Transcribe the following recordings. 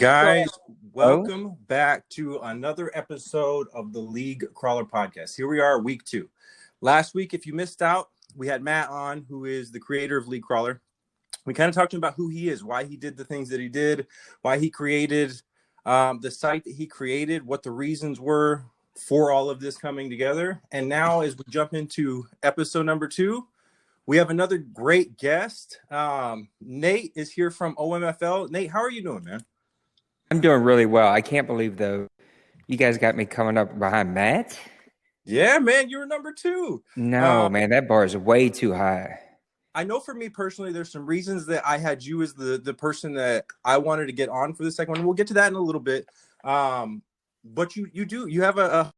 Guys, Oh, welcome back to another episode of the League Crawler podcast. Here we are, week 2. Last week, if you missed out, we had Matt on, who is the creator of League Crawler. We kind of talked about who he is, why he did the things that he did, why he created the site that he created, what the reasons were for all of this coming together. And now, as we jump into episode number 2, we have another great guest. Nate is here from OMFL. Nate, how are you doing, man? I'm doing really well. I can't believe, though, you guys got me coming up behind Matt. Yeah, man, you're number 2. No, man, that bar is way too high. I know for me personally, there's some reasons that I had you as the person that I wanted to get on for the second one. We'll get to that in a little bit. But you have a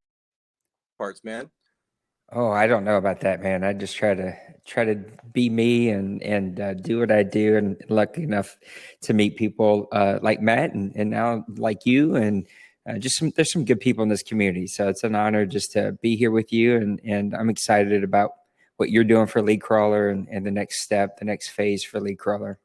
parts, man. Oh, I don't know about that, man. I just try to be me and do what I do, and lucky enough to meet people like Matt and now like you, and there's some good people in this community. So it's an honor just to be here with you, and I'm excited about what you're doing for League Crawler and the next step, the next phase for League Crawler.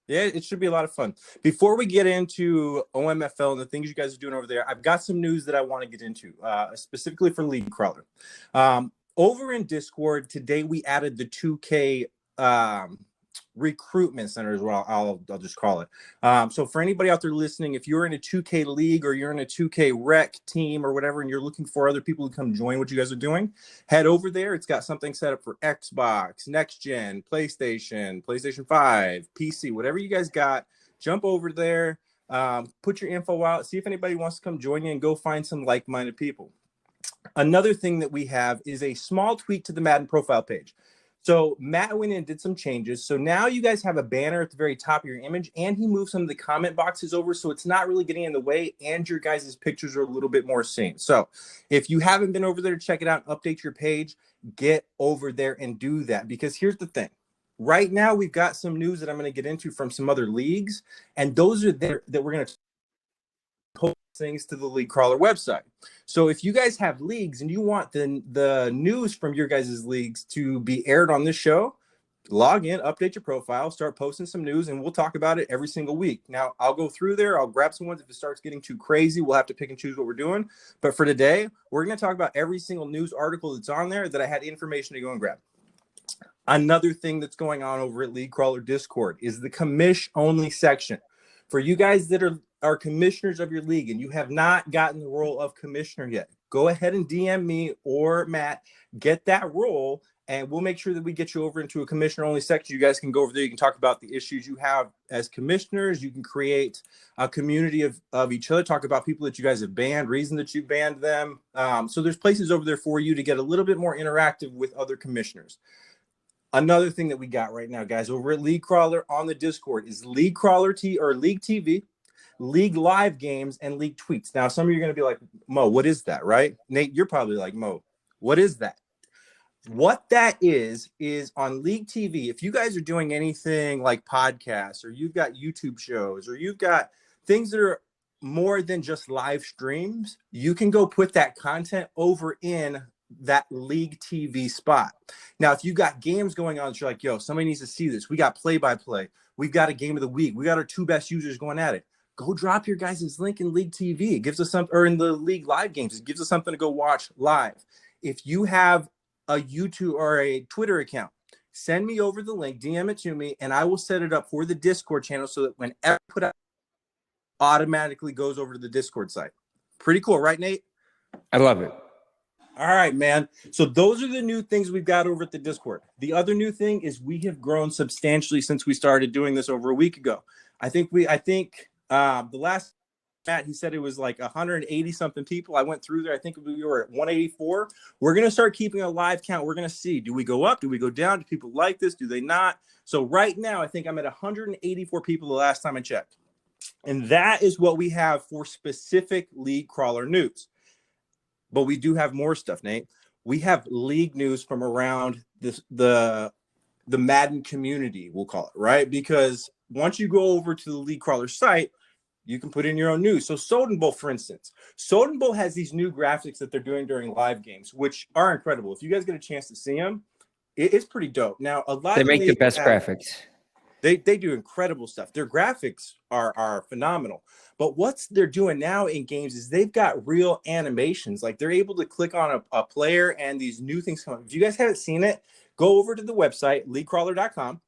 Yeah, it should be a lot of fun. Before we get into OMFL and the things you guys are doing over there, I've got some news that I want to get into, specifically for League Crawler. Over in Discord today, we added the 2K recruitment center is what I'll just call it. So for anybody out there listening, if you're in a 2K league or you're in a 2K rec team or whatever, and you're looking for other people to come join what you guys are doing, head over there. It's got something set up for Xbox, Next Gen, PlayStation 5, PC, whatever you guys got. Jump over there, put your info out, see if anybody wants to come join you, and go find some like-minded people. Another thing that we have is a small tweak to the Madden profile page. So Matt went in and did some changes. So now you guys have a banner at the very top of your image, and he moved some of the comment boxes over, so it's not really getting in the way, and your guys' pictures are a little bit more seen. So if you haven't been over there to check it out, update your page, get over there and do that. Because here's the thing. Right now, we've got some news that I'm going to get into from some other leagues, and those are there that we're going to post things to the League Crawler website. So if you guys have leagues and you want the news from your guys' leagues to be aired on this show, log in, update your profile, start posting some news, and we'll talk about it every single week. Now, I'll go through there. I'll grab some ones. If it starts getting too crazy, we'll have to pick and choose what we're doing. But for today, we're going to talk about every single news article that's on there that I had information to go and grab. Another thing that's going on over at League Crawler Discord is the commish only section. For you guys that are commissioners of your league and you have not gotten the role of commissioner yet, go ahead and DM me or Matt, get that role, and we'll make sure that we get you over into a commissioner only section. You guys can go over there. You can talk about the issues you have as commissioners. You can create a community of each other, talk about people that you guys have banned, reason that you banned them. So there's places over there for you to get a little bit more interactive with other commissioners. Another thing that we got right now, guys, over at League Crawler on the Discord is League Crawler League TV, League Live games, and League tweets. Now, some of you are going to be like, Mo, what is that, right? Nate, you're probably like, Mo, what is that? What that is on League TV, if you guys are doing anything like podcasts, or you've got YouTube shows, or you've got things that are more than just live streams, you can go put that content over in that League TV spot. Now, if you got games going on, you're like, yo, somebody needs to see this. We got play-by-play. We've got a game of the week. We got our 2 best users going at it. Go drop your guys' link in League TV. It gives us something, or in the League Live games, it gives us something to go watch live. If you have a YouTube or a Twitter account, send me over the link, DM it to me, and I will set it up for the Discord channel so that whenever I put out, automatically goes over to the Discord site. Pretty cool, right, Nate? I love it. All right, man. So those are the new things we've got over at the Discord. The other new thing is we have grown substantially since we started doing this over a week ago. I think the last Matt, he said it was like 180 something people. I went through there. I think we were at 184. We're going to start keeping a live count. We're going to see, do we go up? Do we go down? Do people like this? Do they not? So right now, I think I'm at 184 people the last time I checked. And that is what we have for specific League Crawler news. But we do have more stuff, Nate. We have league news from around the Madden community, we'll call it, right? Because once you go over to the League Crawler site, you can put in your own news. So Soden Bowl, for instance, Soden Bowl has these new graphics that they're doing during live games, which are incredible. If you guys get a chance to see them, it's pretty dope. Now, a lot They of make the best graphics. They do incredible stuff. Their graphics are phenomenal. But what they're doing now in games is they've got real animations. Like they're able to click on a player and these new things come up. If you guys haven't seen it, go over to the website, leaguecrawler.com.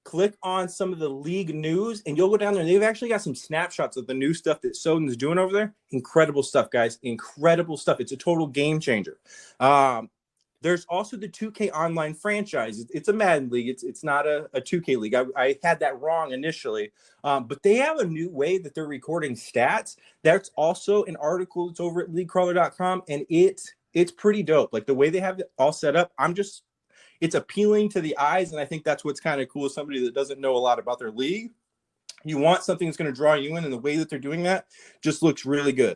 Click on some of the league news, and you'll go down there. And they've actually got some snapshots of the new stuff that Soden's doing over there. Incredible stuff, guys. Incredible stuff. It's a total game changer. There's also the 2K online franchise. It's a Madden league. It's not a 2K league. I had that wrong initially, but they have a new way that they're recording stats. That's also an article that's over at leaguecrawler.com, and it's pretty dope. Like the way they have it all set up, it's appealing to the eyes, and I think that's what's kind of cool as somebody that doesn't know a lot about their league. You want something that's going to draw you in, and the way that they're doing that just looks really good.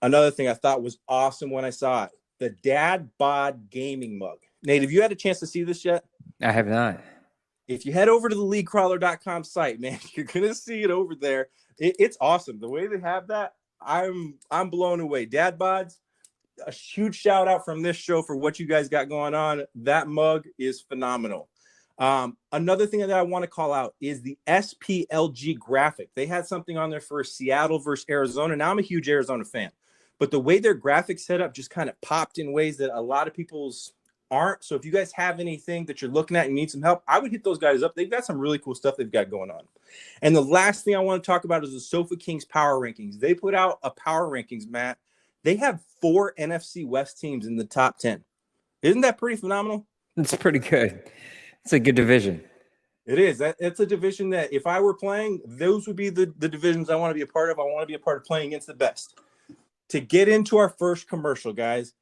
Another thing I thought was awesome when I saw it, the Dad Bod gaming mug. Nate, have you had a chance to see this yet? I have not. If you head over to the leaguecrawler.com site, man, you're going to see it over there. It's awesome. The way they have that, I'm blown away. Dad Bods, a huge shout out from this show for what you guys got going on. That mug is phenomenal. Another thing that I want to call out is the SPLG graphic. They had something on there for Seattle versus Arizona. Now I'm a huge Arizona fan, but the way their graphics set up just kind of popped in ways that a lot of people's aren't. So if you guys have anything that you're looking at and need some help, I would hit those guys up. They've got some really cool stuff they've got going on. And the last thing I want to talk about is the Sofa Kings power rankings. They put out a power rankings, Matt. They have 4 NFC West teams in the top 10. Isn't that pretty phenomenal? It's pretty good. It's a good division. It is. It's a division that if I were playing, those would be the divisions I want to be a part of. I want to be a part of playing against the best. To get into our first commercial, guys,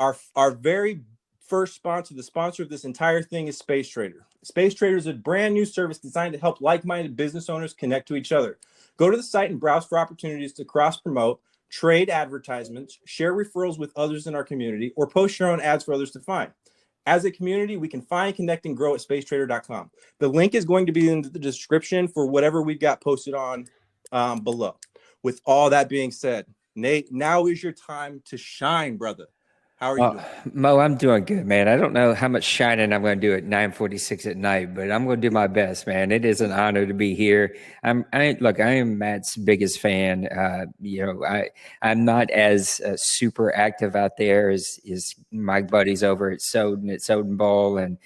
our very first sponsor, the sponsor of this entire thing is Space Trader. Space Trader is a brand new service designed to help like-minded business owners connect to each other. Go to the site and browse for opportunities to cross-promote, trade advertisements, share referrals with others in our community, or post your own ads for others to find. As a community, we can find, connect, and grow at spacetrader.com. The link is going to be in the description for whatever we've got posted on below. With all that being said, Nate, now is your time to shine, brother. How are you doing? Mo, I'm doing good, man. I don't know how much shining I'm going to do at 9:46 at night, but I'm going to do my best, man. It is an honor to be here. I am Matt's biggest fan. I'm not as super active out there as my buddies over at Soden Bowl, and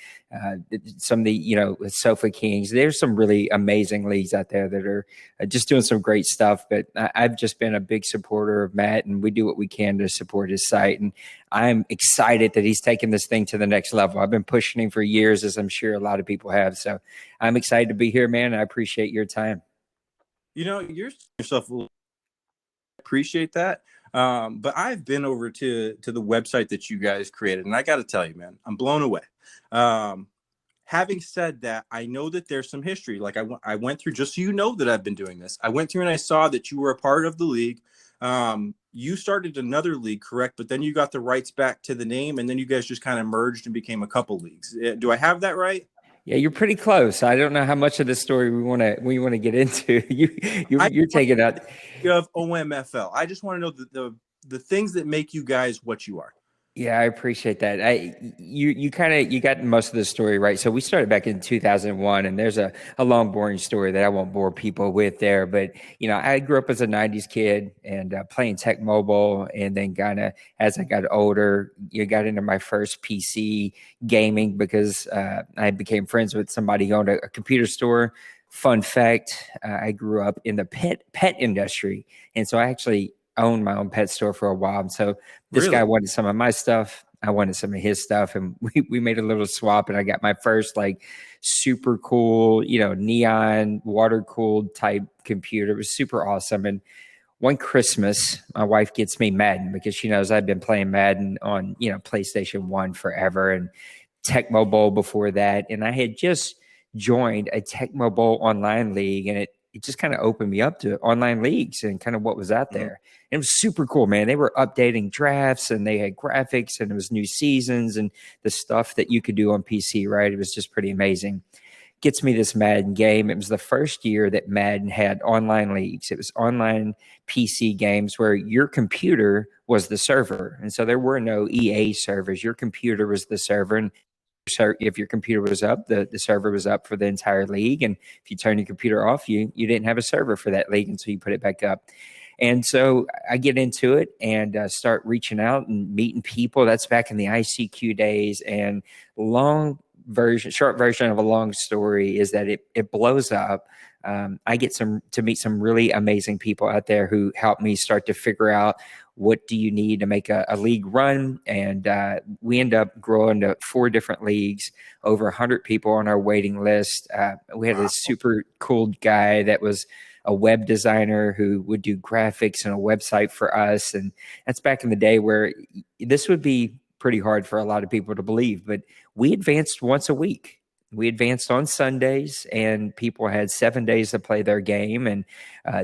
some of the, Sofa Kings. There's some really amazing leagues out there that are just doing some great stuff. But I've just been a big supporter of Matt, and we do what we can to support his site. And I'm excited that he's taking this thing to the next level. I've been pushing him for years, as I'm sure a lot of people have. So I'm excited to be here, man. I appreciate your time. You're yourself. Appreciate that. But I've been over to the website that you guys created, and I got to tell you, man, I'm blown away. Having said that, I know that there's some history. Like I went through, just so you know that I've been doing this. I went through and I saw that you were a part of the league. You started another league, correct? But then you got the rights back to the name, and then you guys just kind of merged and became a couple leagues. Do I have that right? Yeah, you're pretty close. I don't know how much of this story we want to get into. You're taking out of OMFL. I just want to know the things that make you guys what you are. Yeah, I appreciate that. You got most of the story right. So we started back in 2001, and there's a long, boring story that I won't bore people with there. But I grew up as a '90s kid and playing Tech Mobile, and then kind of as I got older, got into my first PC gaming because I became friends with somebody who owned a computer store. Fun fact: I grew up in the pet industry, and so I actually owned my own pet store for a while. And so this guy wanted some of my stuff. I wanted some of his stuff. And we made a little swap, and I got my first super cool, neon water cooled type computer. It was super awesome. And one Christmas, my wife gets me Madden because she knows I've been playing Madden on, PlayStation 1 forever and Tecmo Bowl before that. And I had just joined a Tecmo Bowl online league, and it just kind of opened me up to online leagues and kind of what was out there. And it was super cool, man. They were updating drafts, and they had graphics, and it was new seasons and the stuff that you could do on PC, right? It was just pretty amazing. Gets me this Madden game. It was the first year that Madden had online leagues. It was online PC games where your computer was the server. And so there were no EA servers. Your computer was the server. And if your computer was up, the server was up for the entire league. And if you turn your computer off, you didn't have a server for that league until you put it back up. And so I get into it and start reaching out and meeting people. That's back in the ICQ days. And short version of a long story is that it blows up. I get to meet some really amazing people out there who help me start to figure out what do you need to make a league run. And we end up growing to 4 different leagues, over 100 people on our waiting list. We had a super cool guy that was a web designer who would do graphics and a website for us. And that's back in the day where this would be pretty hard for a lot of people to believe, but we advanced once a week. We advanced on Sundays, and people had 7 days to play their game. And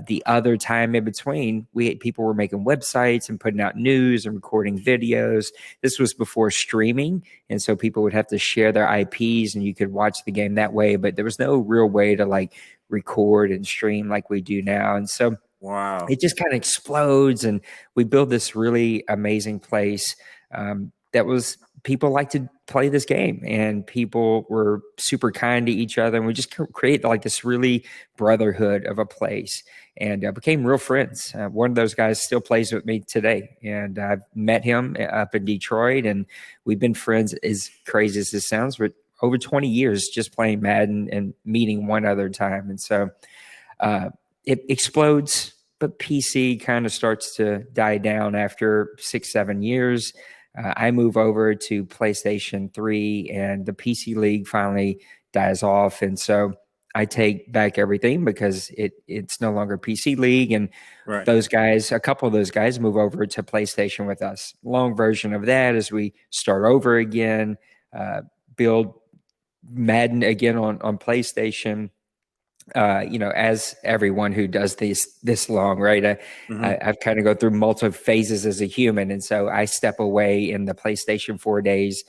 the other time in between, people were making websites and putting out news and recording videos. This was before streaming, and so people would have to share their IPs, and you could watch the game that way. But there was no real way to like record and stream like we do now. And so wow, it just kind of explodes, and we build this really amazing place that was people like to play this game, and people were super kind to each other, and we just create like this really brotherhood of a place, and became real friends. One of those guys still plays with me today, and I've met him up in Detroit, and we've been friends, as crazy as this sounds, but over 20 years just playing Madden and meeting one other time. And so it explodes, but PC kind of starts to die down after 6-7 years. I move over to PlayStation 3, and the PC League finally dies off. And so I take back everything because it's no longer PC League. And those guys, a couple of those guys move over to PlayStation with us. Long version of that is we start over again, build Madden again on PlayStation. As everyone who does this long, right? I've kind of go through multiple phases as a human. And so I step away in the PlayStation 4 days.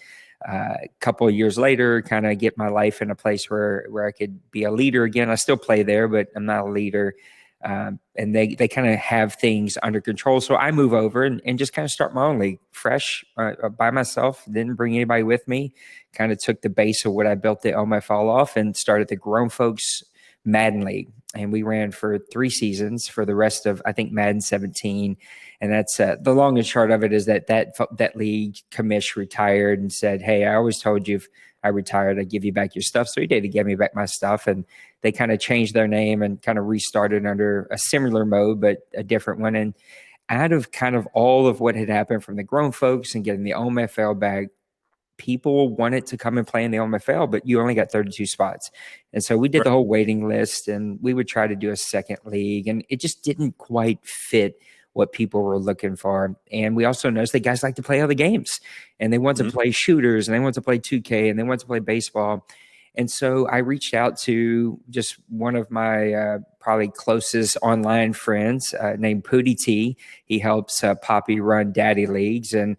A couple of years later, kind of get my life in a place where I could be a leader again. I still play there, but I'm not a leader. And they kind of have things under control. So I move over and just kind of start my own league fresh by myself. Didn't bring anybody with me. Kind of took the base of what I built the OMFL off and started the Grown Folks Madden League. And we ran for 3 seasons for the rest of, I think, Madden 17. And that's the long and short of it is that league commish retired and said, hey, I always told you if I retired, I'd give you back your stuff. So he did. He gave me back my stuff. And they kind of changed their name and kind of restarted under a similar mode, but a different one. And out of kind of all of what had happened from the Grown Folks and getting the OMFL back, people wanted to come and play in the OMFL, but you only got 32 spots. And so we did the whole waiting list, and we would try to do a second league, and it just didn't quite fit what people were looking for. And we also noticed that guys like to play other games, and they want to play shooters, and they want to play 2K, and they want to play baseball. And so I reached out to just one of my probably closest online friends named Pootie T. He helps Poppy run Daddy Leagues, and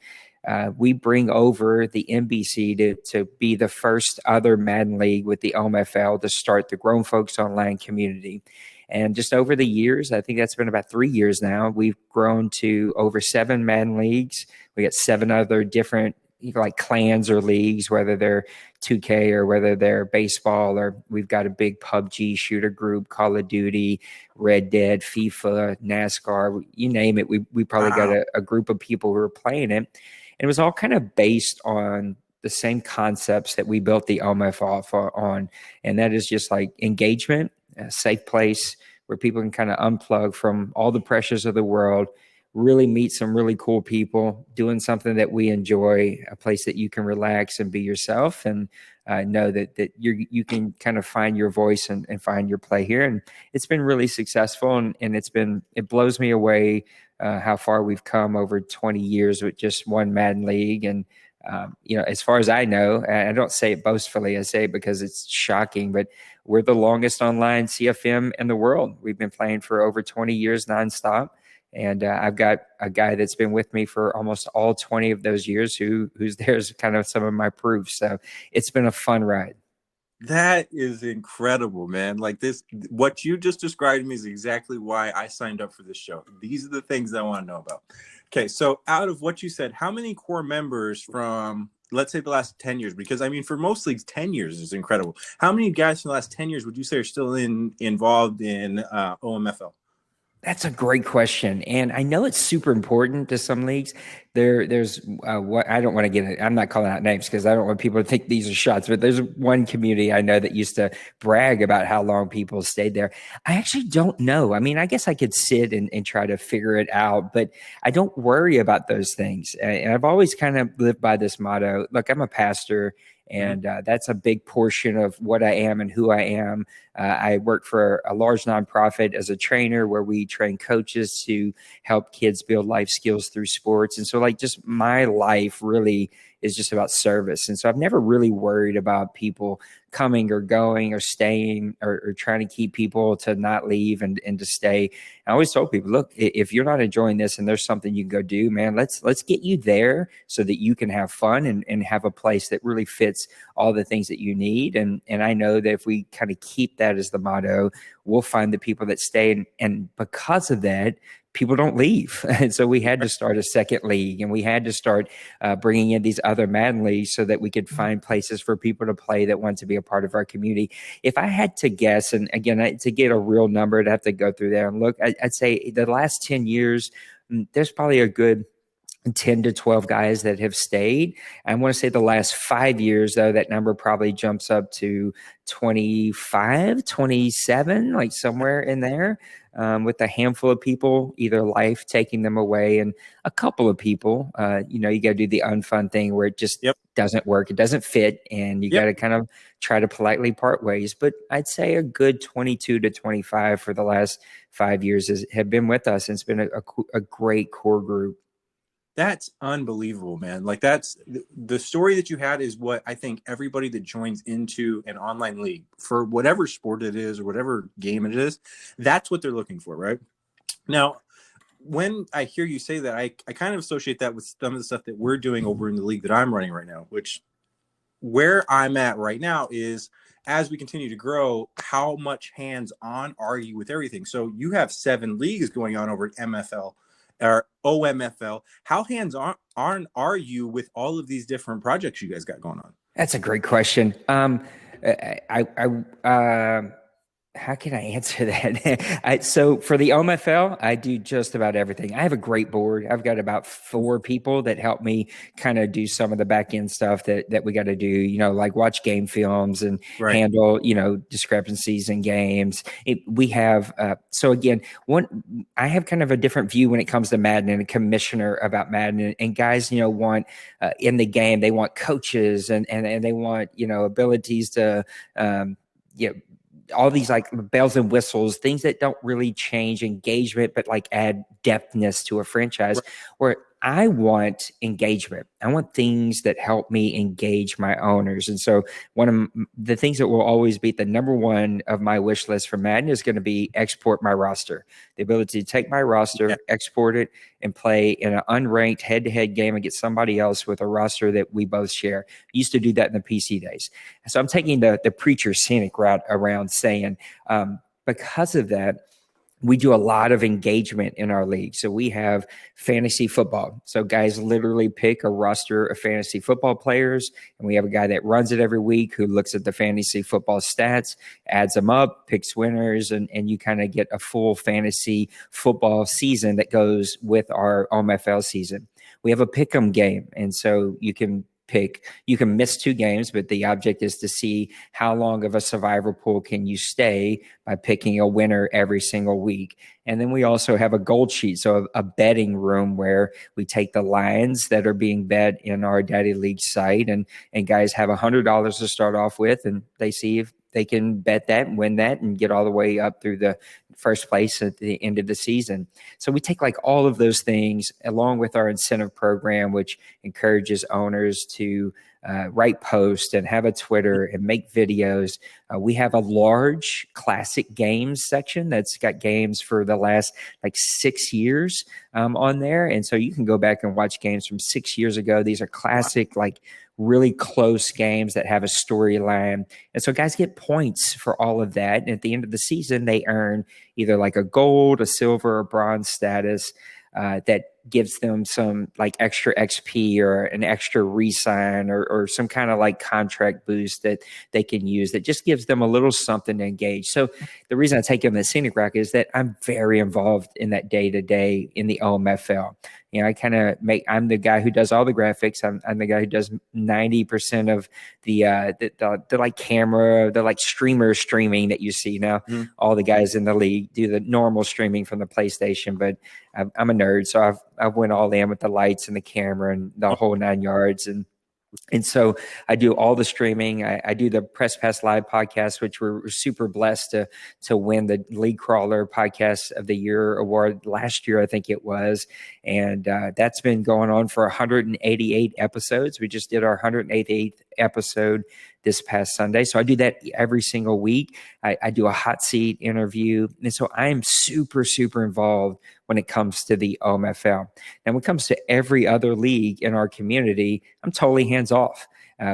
we bring over the NBC to be the first other Madden League with the OMFL to start the Grown Folks Online community. And just over the years, I think that's been about 3 years now, we've grown to over 7 Madden Leagues. We got 7 other different like clans or leagues, whether they're 2K or whether they're baseball, or we've got a big PUBG shooter group, Call of Duty, Red Dead, FIFA, NASCAR, you name it. We probably got a group of people who are playing it. And it was all kind of based on the same concepts that we built the OMFL on. And that is just like engagement, a safe place where people can kind of unplug from all the pressures of the world, really meet some really cool people, doing something that we enjoy, a place that you can relax and be yourself, and know that you can kind of find your voice and find your play here. And it's been really successful, and it blows me away how far we've come over 20 years with just one Madden League. And as far as I know, and I don't say it boastfully, I say it because it's shocking, but we're the longest online CFM in the world. We've been playing for over 20 years nonstop. And I've got a guy that's been with me for almost all 20 of those years who's there's kind of some of my proof. So it's been a fun ride. That is incredible, man. Like this, what you just described to me is exactly why I signed up for this show. These are the things I want to know about. Okay, so out of what you said, how many core members from let's say the last 10 years, because I mean, for most leagues, 10 years is incredible. How many guys from the last 10 years would you say are still involved in OMFL? That's a great question, and I know it's super important to some leagues. There's what I don't want to get it. I'm not calling out names because I don't want people to think these are shots. But there's one community I know that used to brag about how long people stayed there. I actually don't know. I mean, I guess I could sit and try to figure it out, but I don't worry about those things. And I've always kind of lived by this motto. Look, I'm a pastor, and that's a big portion of what I am and who I am. I work for a large nonprofit as a trainer where we train coaches to help kids build life skills through sports. And so like just my life really is just about service. And so I've never really worried about people coming or going or staying or trying to keep people to not leave and to stay. I always told people, look, if you're not enjoying this and there's something you can go do, man, let's get you there so that you can have fun and have a place that really fits all the things that you need. And I know that if we kind of keep that as the motto, we'll find the people that stay. And because of that, people don't leave. And so we had to start a second league, and we had to start bringing in these other Madden leagues so that we could find places for people to play that want to be a part of our community. If I had to guess, and again, to get a real number, I'd have to go through there and look, I'd say the last 10 years, there's probably a good 10 to 12 guys that have stayed. I want to say the last 5 years, though, that number probably jumps up to 25, 27, like somewhere in there, with a handful of people, either life taking them away, and a couple of people, you got to do the unfun thing where it just doesn't work. It doesn't fit. And you got to kind of try to politely part ways. But I'd say a good 22 to 25 for the last 5 years have been with us. And it's been a great core group. That's unbelievable, man. Like that's the story that you had is what I think everybody that joins into an online league for whatever sport it is or whatever game it is, that's what they're looking for, right? Now, when I hear you say that, I kind of associate that with some of the stuff that we're doing over in the league that I'm running right now, which where I'm at right now is as we continue to grow, how much hands-on are you with everything? So you have 7 leagues going on over at MFL or OMFL. How hands-on are you with all of these different projects you guys got going on? That's a great question. How can I answer that? So for the OMFL, I do just about everything. I have a great board. I've got about 4 people that help me kind of do some of the back end stuff that we got to do, like watch game films and handle, discrepancies in games. We have, so again, I have kind of a different view when it comes to Madden and a commissioner about Madden, and guys, want in the game, they want coaches and they want, abilities to, all these like bells and whistles, things that don't really change engagement, but like add depthness to a franchise. Where I want engagement. I want things that help me engage my owners. And so one of the things that will always be the number one of my wish list for Madden is going to be export my roster. The ability to take my roster, export it, and play in an unranked head-to-head game against somebody else with a roster that we both share. I used to do that in the PC days. So I'm taking the preacher scenic route around saying, because of that, we do a lot of engagement in our league. So we have fantasy football. So guys literally pick a roster of fantasy football players, and we have a guy that runs it every week who looks at the fantasy football stats, adds them up, picks winners, and you kind of get a full fantasy football season that goes with our OMFL season. We have a pick'em game, and so you can miss 2 games, but the object is to see how long of a survivor pool can you stay by picking a winner every single week. And then we also have a gold sheet, so a betting room where we take the lines that are being bet in our Daddy League site, and guys have $100 to start off with, and they see if they can bet that and win that and get all the way up through the first place at the end of the season. So we take like all of those things along with our incentive program, which encourages owners to write posts and have a Twitter and make videos. We have a large classic games section that's got games for the last like 6 years on there. And so you can go back and watch games from 6 years ago. These are classic, like really close games that have a storyline. And so guys get points for all of that. And at the end of the season, they earn either like a gold, a silver, or bronze status that gives them some like extra XP or an extra re-sign or some kind of like contract boost that they can use that just gives them a little something to engage. So the reason I take them at Scenic Rock is that I'm very involved in that day to day in the OMFL. You know, I kind of I'm the guy who does all the graphics. I'm the guy who does 90% of the like camera, the like streaming that you see now. Mm-hmm. All the guys in the league do the normal streaming from the PlayStation, but I'm a nerd, so I've went all in with the lights and the camera and the whole 9 yards. And so I do all the streaming. I do the Press Pass Live podcast, which we're super blessed to win the League Crawler Podcast of the Year award last year, I think it was. And that's been going on for 188 episodes. We just did our 188th episode this past Sunday. So I do that every single week. I do a hot seat interview. And so I am super, super involved when it comes to the OMFL. And when it comes to every other league in our community, I'm totally hands off.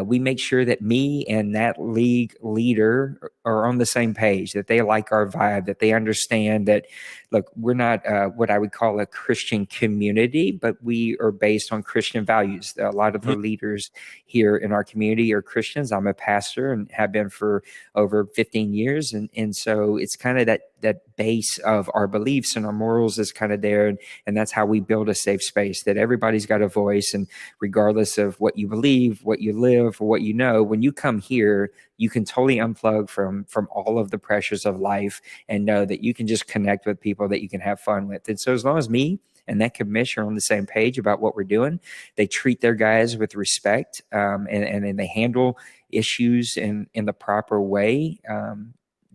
We make sure that me and that league leader are on the same page, that they like our vibe, that they understand that, look, we're not what I would call a Christian community, but we are based on Christian values. A lot of the leaders here in our community are Christians. I'm a pastor and have been for over 15 years. And so it's kind of that base of our beliefs and our morals is kind of there. And that's how we build a safe space, that everybody's got a voice. And regardless of what you believe, what you live, or what you know, when you come here, you can totally unplug from all of the pressures of life and know that you can just connect with people that you can have fun with. And so as long as me and that commish are on the same page about what we're doing, they treat their guys with respect, and they handle issues in the proper way,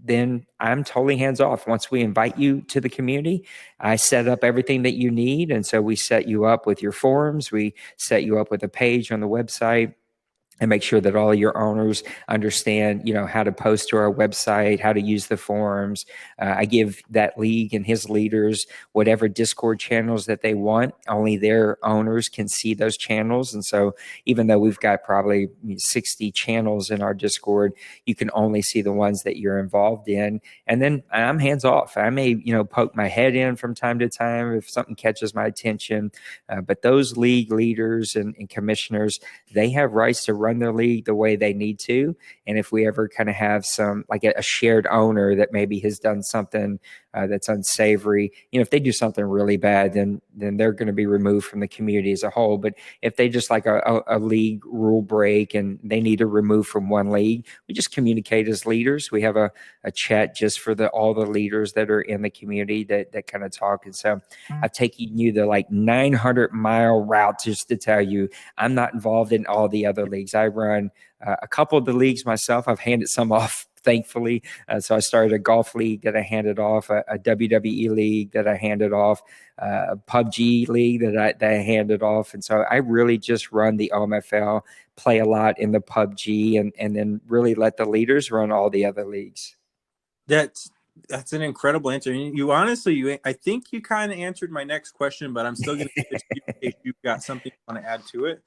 then I'm totally hands off. Once we invite you to the community, I set up everything that you need. And so we set you up with your forums. We set you up with a page on the website, and make sure that all of your owners understand, how to post to our website, how to use the forums. I give that league and his leaders whatever Discord channels that they want. Only their owners can see those channels. And so even though we've got probably 60 channels in our Discord, you can only see the ones that you're involved in. And then I'm hands off. I may, poke my head in from time to time if something catches my attention. But those league leaders and commissioners, they have rights to run their league the way they need to. And if we ever kind of have some, like a shared owner that maybe has done something that's unsavory, if they do something really bad, then they're going to be removed from the community as a whole. But if they just like a league rule break and they need to remove from one league, we just communicate as leaders. We have a chat just for all the leaders that are in the community that kind of talk. And so I've taken you the like 900-mile route just to tell you I'm not involved in all the other leagues. I run a couple of the leagues myself. I've handed some off, thankfully. So I started a golf league that I handed off, a WWE league that I handed off, a PUBG league that I handed off. And so I really just run the OMFL, play a lot in the PUBG, and then really let the leaders run all the other leagues. That's an incredible answer. You honestly, I think you kind of answered my next question, but I'm still going to give it to you in case you've got something you want to add to it.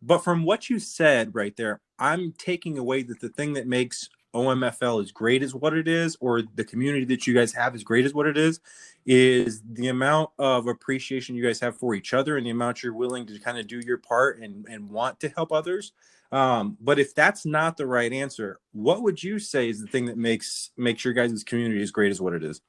But from what you said right there, I'm taking away that the thing that makes OMFL as great as what it is, or the community that you guys have as great as what it is the amount of appreciation you guys have for each other and the amount you're willing to kind of do your part and want to help others. But if that's not the right answer, what would you say is the thing that makes your guys' community as great as what it is?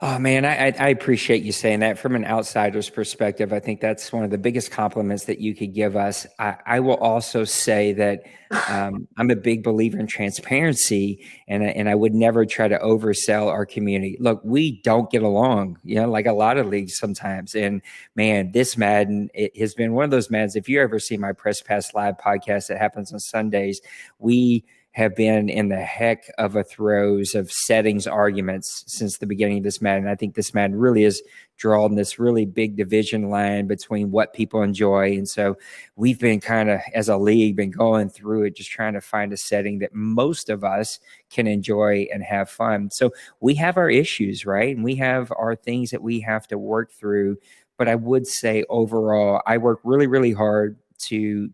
Oh, man, I appreciate you saying that. From an outsider's perspective, I think that's one of the biggest compliments that you could give us. I will also say that I'm a big believer in transparency, and I would never try to oversell our community. Look, we don't get along, like a lot of leagues sometimes. And man, this Madden, it has been one of those Maddens. If you ever see my Press Pass Live podcast that happens on Sundays, we have been in the heck of a throes of settings arguments since the beginning of this Madden. I think this Madden really is drawn this really big division line between what people enjoy. And so we've been kind of, as a league, been going through it, just trying to find a setting that most of us can enjoy and have fun. So we have our issues, right? And we have our things that we have to work through. But I would say overall, I work really, really hard to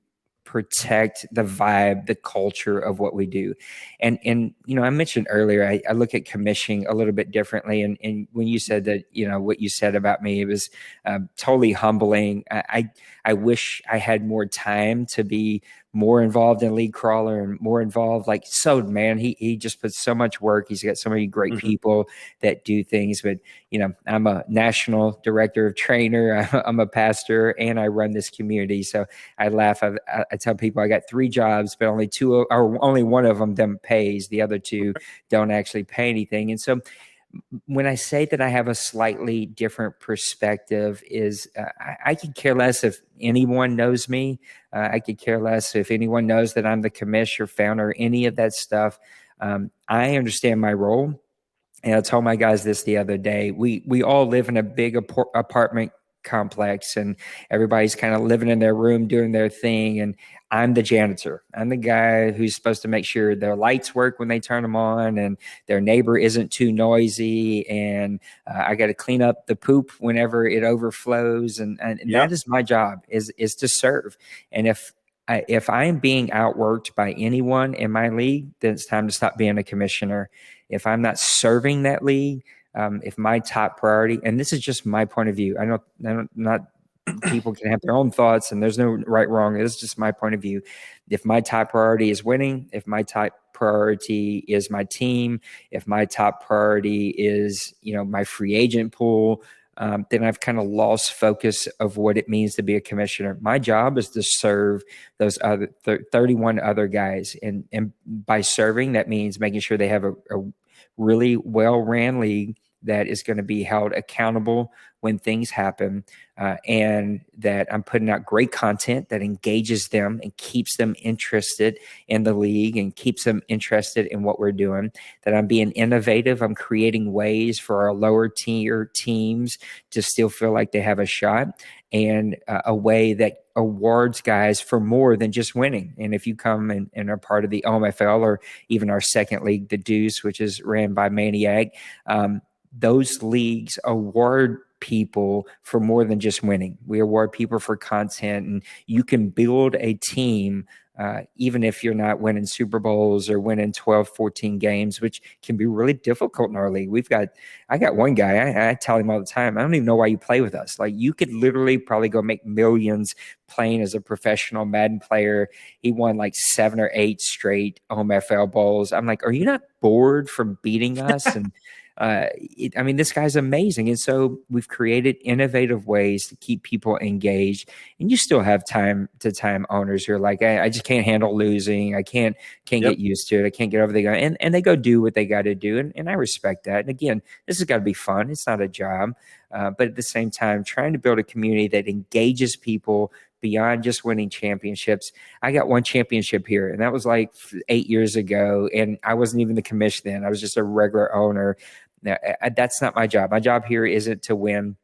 protect the vibe, the culture of what we do. And I mentioned earlier, I look at commissioning a little bit differently. And when you said that, what you said about me, it was totally humbling. I wish I had more time to be more involved in League Crawler and more involved. Like, so man, he just puts so much work. He's got so many great people that do things. But I'm a national director of trainer. I'm a pastor, and I run this community. So I laugh. I tell people I got 3 jobs, but only one of them pays. The other 2 don't actually pay anything. And so when I say that I have a slightly different perspective is I could care less if anyone knows me. I could care less if anyone knows that I'm the commish or founder, any of that stuff. I understand my role. And I told my guys this the other day. We all live in a big apartment complex, and everybody's kind of living in their room doing their thing. And I'm the janitor. I'm the guy who's supposed to make sure their lights work when they turn them on, and their neighbor isn't too noisy. And I got to clean up the poop whenever it overflows. And that is my job, is to serve. And if I am being outworked by anyone in my league, then it's time to stop being a commissioner. If I'm not serving that league, if my top priority, and this is just my point of view, I don't not people can have their own thoughts, and there's no right, wrong. It's just my point of view. If my top priority is winning, if my top priority is my team, if my top priority is, my free agent pool, then I've kind of lost focus of what it means to be a commissioner. My job is to serve those other 31 other guys. And by serving, that means making sure they have a really well-ran league that is going to be held accountable when things happen, and that I'm putting out great content that engages them and keeps them interested in the league and keeps them interested in what we're doing, that I'm being innovative. I'm creating ways for our lower tier teams to still feel like they have a shot, and a way that awards guys for more than just winning. And if you come and are part of the OMFL or even our second league, the Deuce, which is ran by Maniac, those leagues award people for more than just winning. We award people for content, and you can build a team even if you're not winning Super Bowls or winning 12, 14 games, which can be really difficult in our league. I got one guy, I tell him all the time, I don't even know why you play with us. Like, you could literally probably go make millions playing as a professional Madden player. He won like 7 or 8 straight OMFL bowls. I'm like, are you not bored from beating us? And this guy's amazing. And so we've created innovative ways to keep people engaged. And you still have time owners who are like, I just can't handle losing. I can't get used to it. I can't get over the guy. And they go do what they got to do. And I respect that. And again, this has got to be fun. It's not a job. But at the same time, trying to build a community that engages people beyond just winning championships. I got one championship here, and that was like 8 years ago. And I wasn't even the commish then. I was just a regular owner. Now, that's not my job. My job here isn't to win.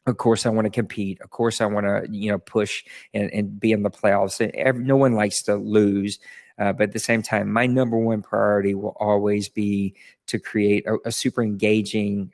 Of course, I want to compete. Of course, I want to, push and be in the playoffs. No one likes to lose. But at the same time, my number one priority will always be to create a super engaging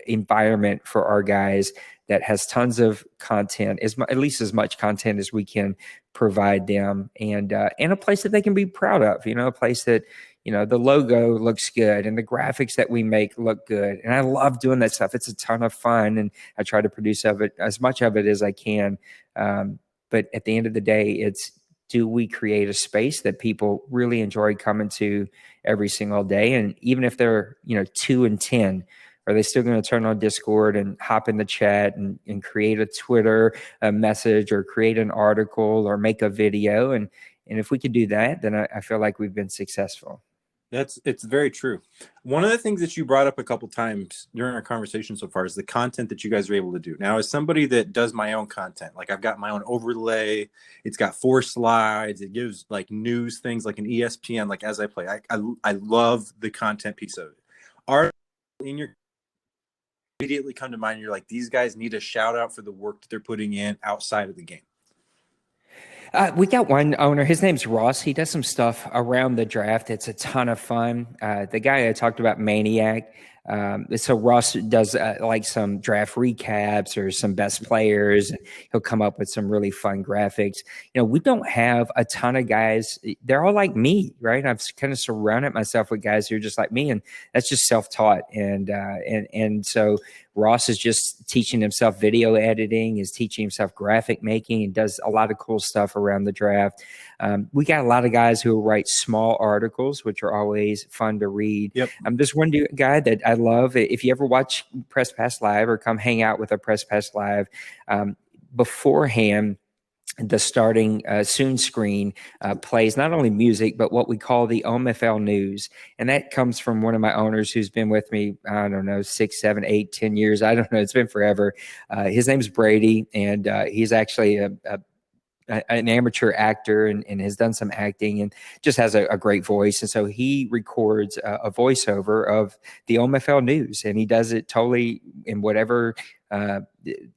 environment for our guys that has tons of content, at least as much content as we can provide them, and a place that they can be proud of. A place that the logo looks good and the graphics that we make look good. And I love doing that stuff. It's a ton of fun, and I try to produce as much of it as I can. But at the end of the day, it's, do we create a space that people really enjoy coming to every single day? And even if they're 2 and 10, are they still going to turn on Discord and hop in the chat and create a Twitter message, or create an article, or make a video? And if we could do that, then I feel like we've been successful. It's very true. One of the things that you brought up a couple times during our conversation so far is the content that you guys are able to do. Now, as somebody that does my own content, like I've got my own overlay, it's got 4 slides, it gives like news things like an ESPN, like as I play. I love the content piece of it. Are in your immediately come to mind, you're like, these guys need a shout out for the work that they're putting in outside of the game? We got one owner. His name's Ross. He does some stuff around the draft. It's a ton of fun. The guy I talked about, Maniac, So Ross does like some draft recaps or some best players. He'll come up with some really fun graphics. We don't have a ton of guys. They're all like me, right? I've kind of surrounded myself with guys who are just like me, and that's just self-taught. And so Ross is just teaching himself video editing, is teaching himself graphic making, and does a lot of cool stuff around the draft. We got a lot of guys who write small articles, which are always fun to read. Yep. There's one guy that I love. If you ever watch Press Pass Live or come hang out with a Press Pass Live, beforehand, the starting soon screen plays not only music, but what we call the OMFL news. And that comes from one of my owners who's been with me, I don't know, 6, 7, 8, 10 years. I don't know. It's been forever. His name's Brady, and he's actually an amateur actor and has done some acting and just has a great voice. And so he records a voiceover of the OMFL news, and he does it totally in whatever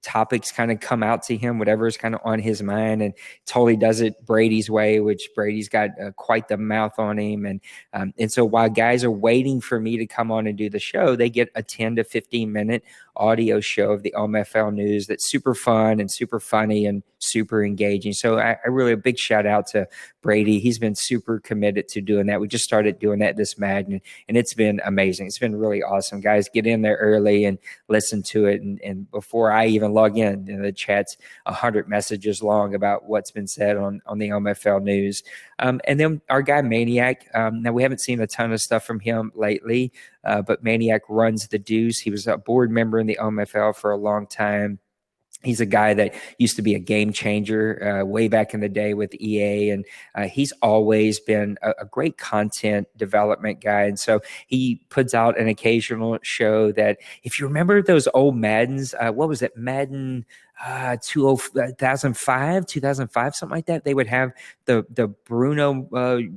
topics kind of come out to him, whatever is kind of on his mind, and totally does it Brady's way, which Brady's got quite the mouth on him. And so while guys are waiting for me to come on and do the show, they get a 10 to 15 minute audio show of the OMFL news that's super fun and super funny and super engaging. So I really, a big shout out to Brady. He's been super committed to doing that. We just started doing that this Mag, and it's been amazing. It's been really awesome. Guys, get in there early and listen to it. And before I even log in, the chat's 100 messages long about what's been said on the OMFL news. And then our guy Maniac, now we haven't seen a ton of stuff from him lately, but Maniac runs the Deuce. He was a board member in the OMFL for a long time. He's a guy that used to be a game changer way back in the day with EA, and he's always been a great content development guy. And so he puts out an occasional show that, if you remember those old Maddens, what was it, Madden 2005, something like that, they would have the Bruno,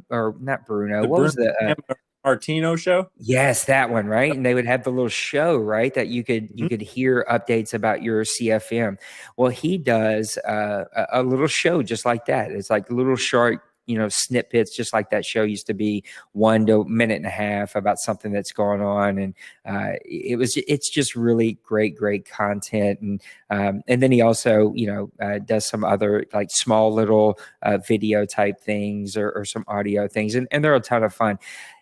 or not Bruno, The what was the Martino show? Yes, that one, right? And they would have the little show, right, that you could hear updates about your CFM. Well, he does a little show just like that. It's like little short, snippets, just like that show used to be, 1 to a minute and a half about something that's going on. And it's just really great content. And then he also, does some other like small little video type things or some audio things. And they're a ton of fun.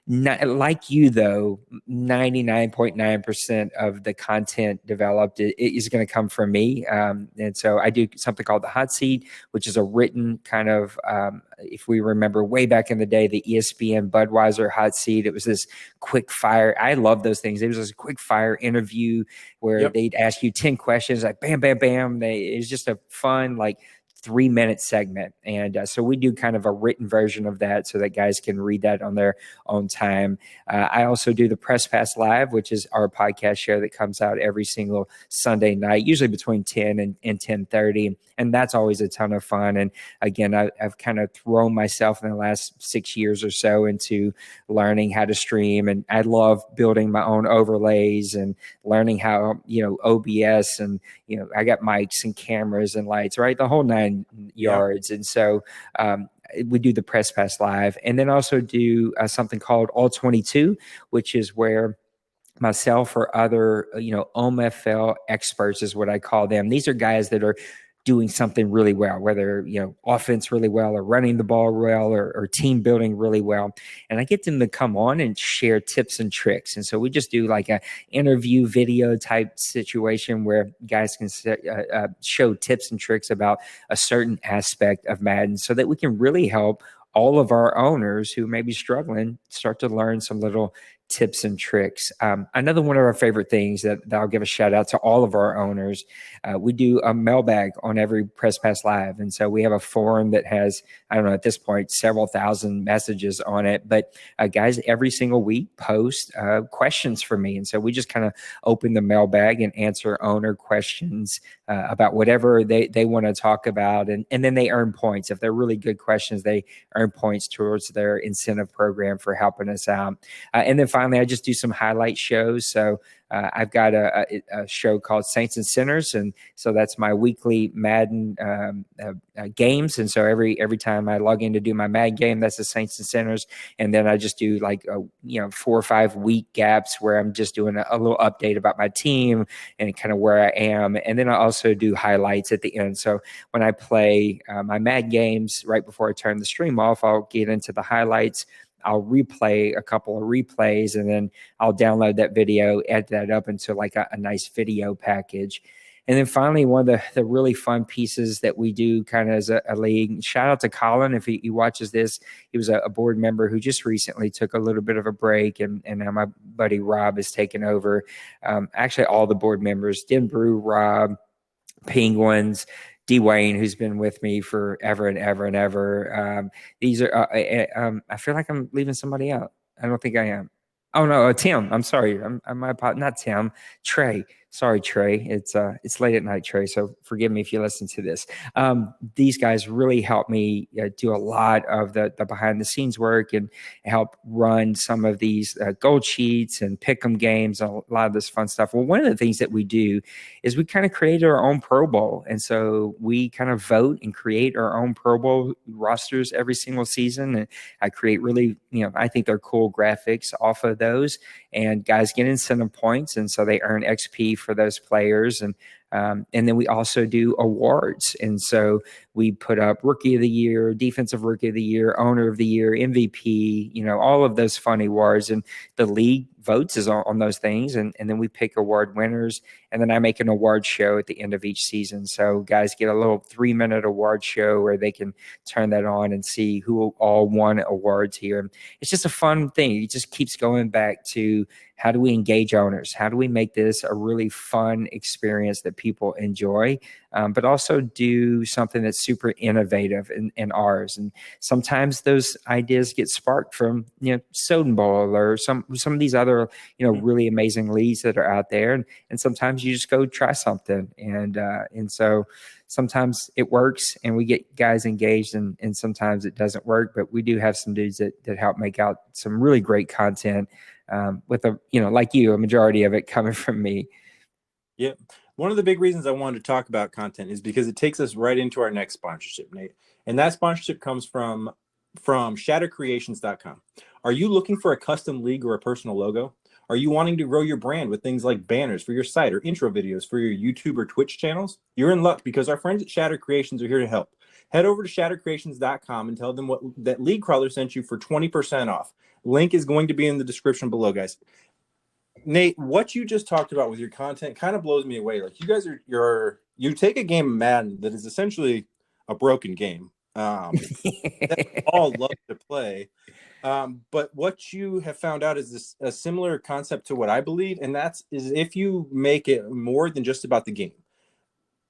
Not, like you, though, 99.9% of the content developed is going to come from me. And so I do something called the Hot Seat, which is a written kind of, if we remember way back in the day, the ESPN Budweiser Hot Seat, it was this quick fire. I love those things. It was this quick fire interview where they'd ask you 10 questions, like bam, bam, bam. It was just a fun, like, 3-minute segment. And so we do kind of a written version of that so that guys can read that on their own time. I also do the Press Pass Live, which is our podcast show that comes out every single Sunday night, usually between 10 and 10:30. And that's always a ton of fun. And again, I've kind of thrown myself in the last 6 years or so into learning how to stream. And I love building my own overlays and learning how, OBS, and, I got mics and cameras and lights, right? The whole 9 yards. And so we do the Press Pass Live, and then also do something called All 22, which is where myself or other, OMFL experts is what I call them. These are guys that are doing something really well, whether, offense really well or running the ball well or team building really well. And I get them to come on and share tips and tricks. And so we just do like a interview video type situation where guys can show tips and tricks about a certain aspect of Madden so that we can really help all of our owners who may be struggling start to learn some little tips and tricks. Another one of our favorite things that I'll give a shout out to all of our owners, we do a mailbag on every Press Pass Live. And so we have a forum that has, I don't know, at this point, several thousand messages on it. But guys, every single week post questions for me. And so we just kind of open the mailbag and answer owner questions about whatever they want to talk about. And then they earn points. If they're really good questions, they earn points towards their incentive program for helping us out. And then finally, finally, I just do some highlight shows. So I've got a show called Saints and Sinners, and so that's my weekly Madden games. And so every time I log in to do my Madden game, that's the Saints and Sinners. And then I just do like 4 or 5 week gaps where I'm just doing a little update about my team and kind of where I am. And then I also do highlights at the end. So when I play my Madden games right before I turn the stream off, I'll get into the highlights. I'll replay a couple of replays, and then I'll download that video, edit that up into like a nice video package. And then finally, one of the really fun pieces that we do kind of as a league, shout out to Colin if he watches this. He was a board member who just recently took a little bit of a break, and now my buddy Rob has taken over. Actually, all the board members, Denbrew, Rob, Penguins, Dwayne, who's been with me forever and ever and ever. These are, I feel like I'm leaving somebody out. I don't think I am. Oh no, Tim. I'm sorry. Not Tim. Trey. Sorry, Trey. It's late at night, Trey. So forgive me if you listen to this. These guys really help me do a lot of the behind the scenes work and help run some of these gold sheets and pick 'em games, a lot of this fun stuff. Well, one of the things that we do is we kind of create our own Pro Bowl, and so we kind of vote and create our own Pro Bowl rosters every single season. And I create really, I think they're cool graphics off of those, and guys get incentive points, and so they earn XP for those players. And then we also do awards. And so we put up Rookie of the Year, Defensive Rookie of the Year, Owner of the Year, MVP, all of those fun awards. And the league votes is on those things. And then we pick award winners. And then I make an award show at the end of each season. So guys get a little 3-minute award show where they can turn that on and see who all won awards here. And it's just a fun thing. It just keeps going back to how do we engage owners? How do we make this a really fun experience that people enjoy, but also do something that's super innovative in ours? And sometimes those ideas get sparked from, Soden Bowl or some of these other, really amazing leagues that are out there. And sometimes you just go try something. And so sometimes it works and we get guys engaged, and sometimes it doesn't work, but we do have some dudes that help make out some really great content, with like you, a majority of it coming from me. Yeah. One of the big reasons I wanted to talk about content is because it takes us right into our next sponsorship, Nate. And that sponsorship comes from shattercreations.com. Are you looking for a custom league or a personal logo? Are you wanting to grow your brand with things like banners for your site or intro videos for your YouTube or Twitch channels? You're in luck because our friends at Shatter Creations are here to help. Head over to shattercreations.com and tell them that League Crawler sent you for 20% off. Link is going to be in the description below, guys. Nate, what you just talked about with your content kind of blows me away. Like, you guys you take a game of Madden that is essentially a broken game, that all love to play. But what you have found out is a similar concept to what I believe, and is if you make it more than just about the game,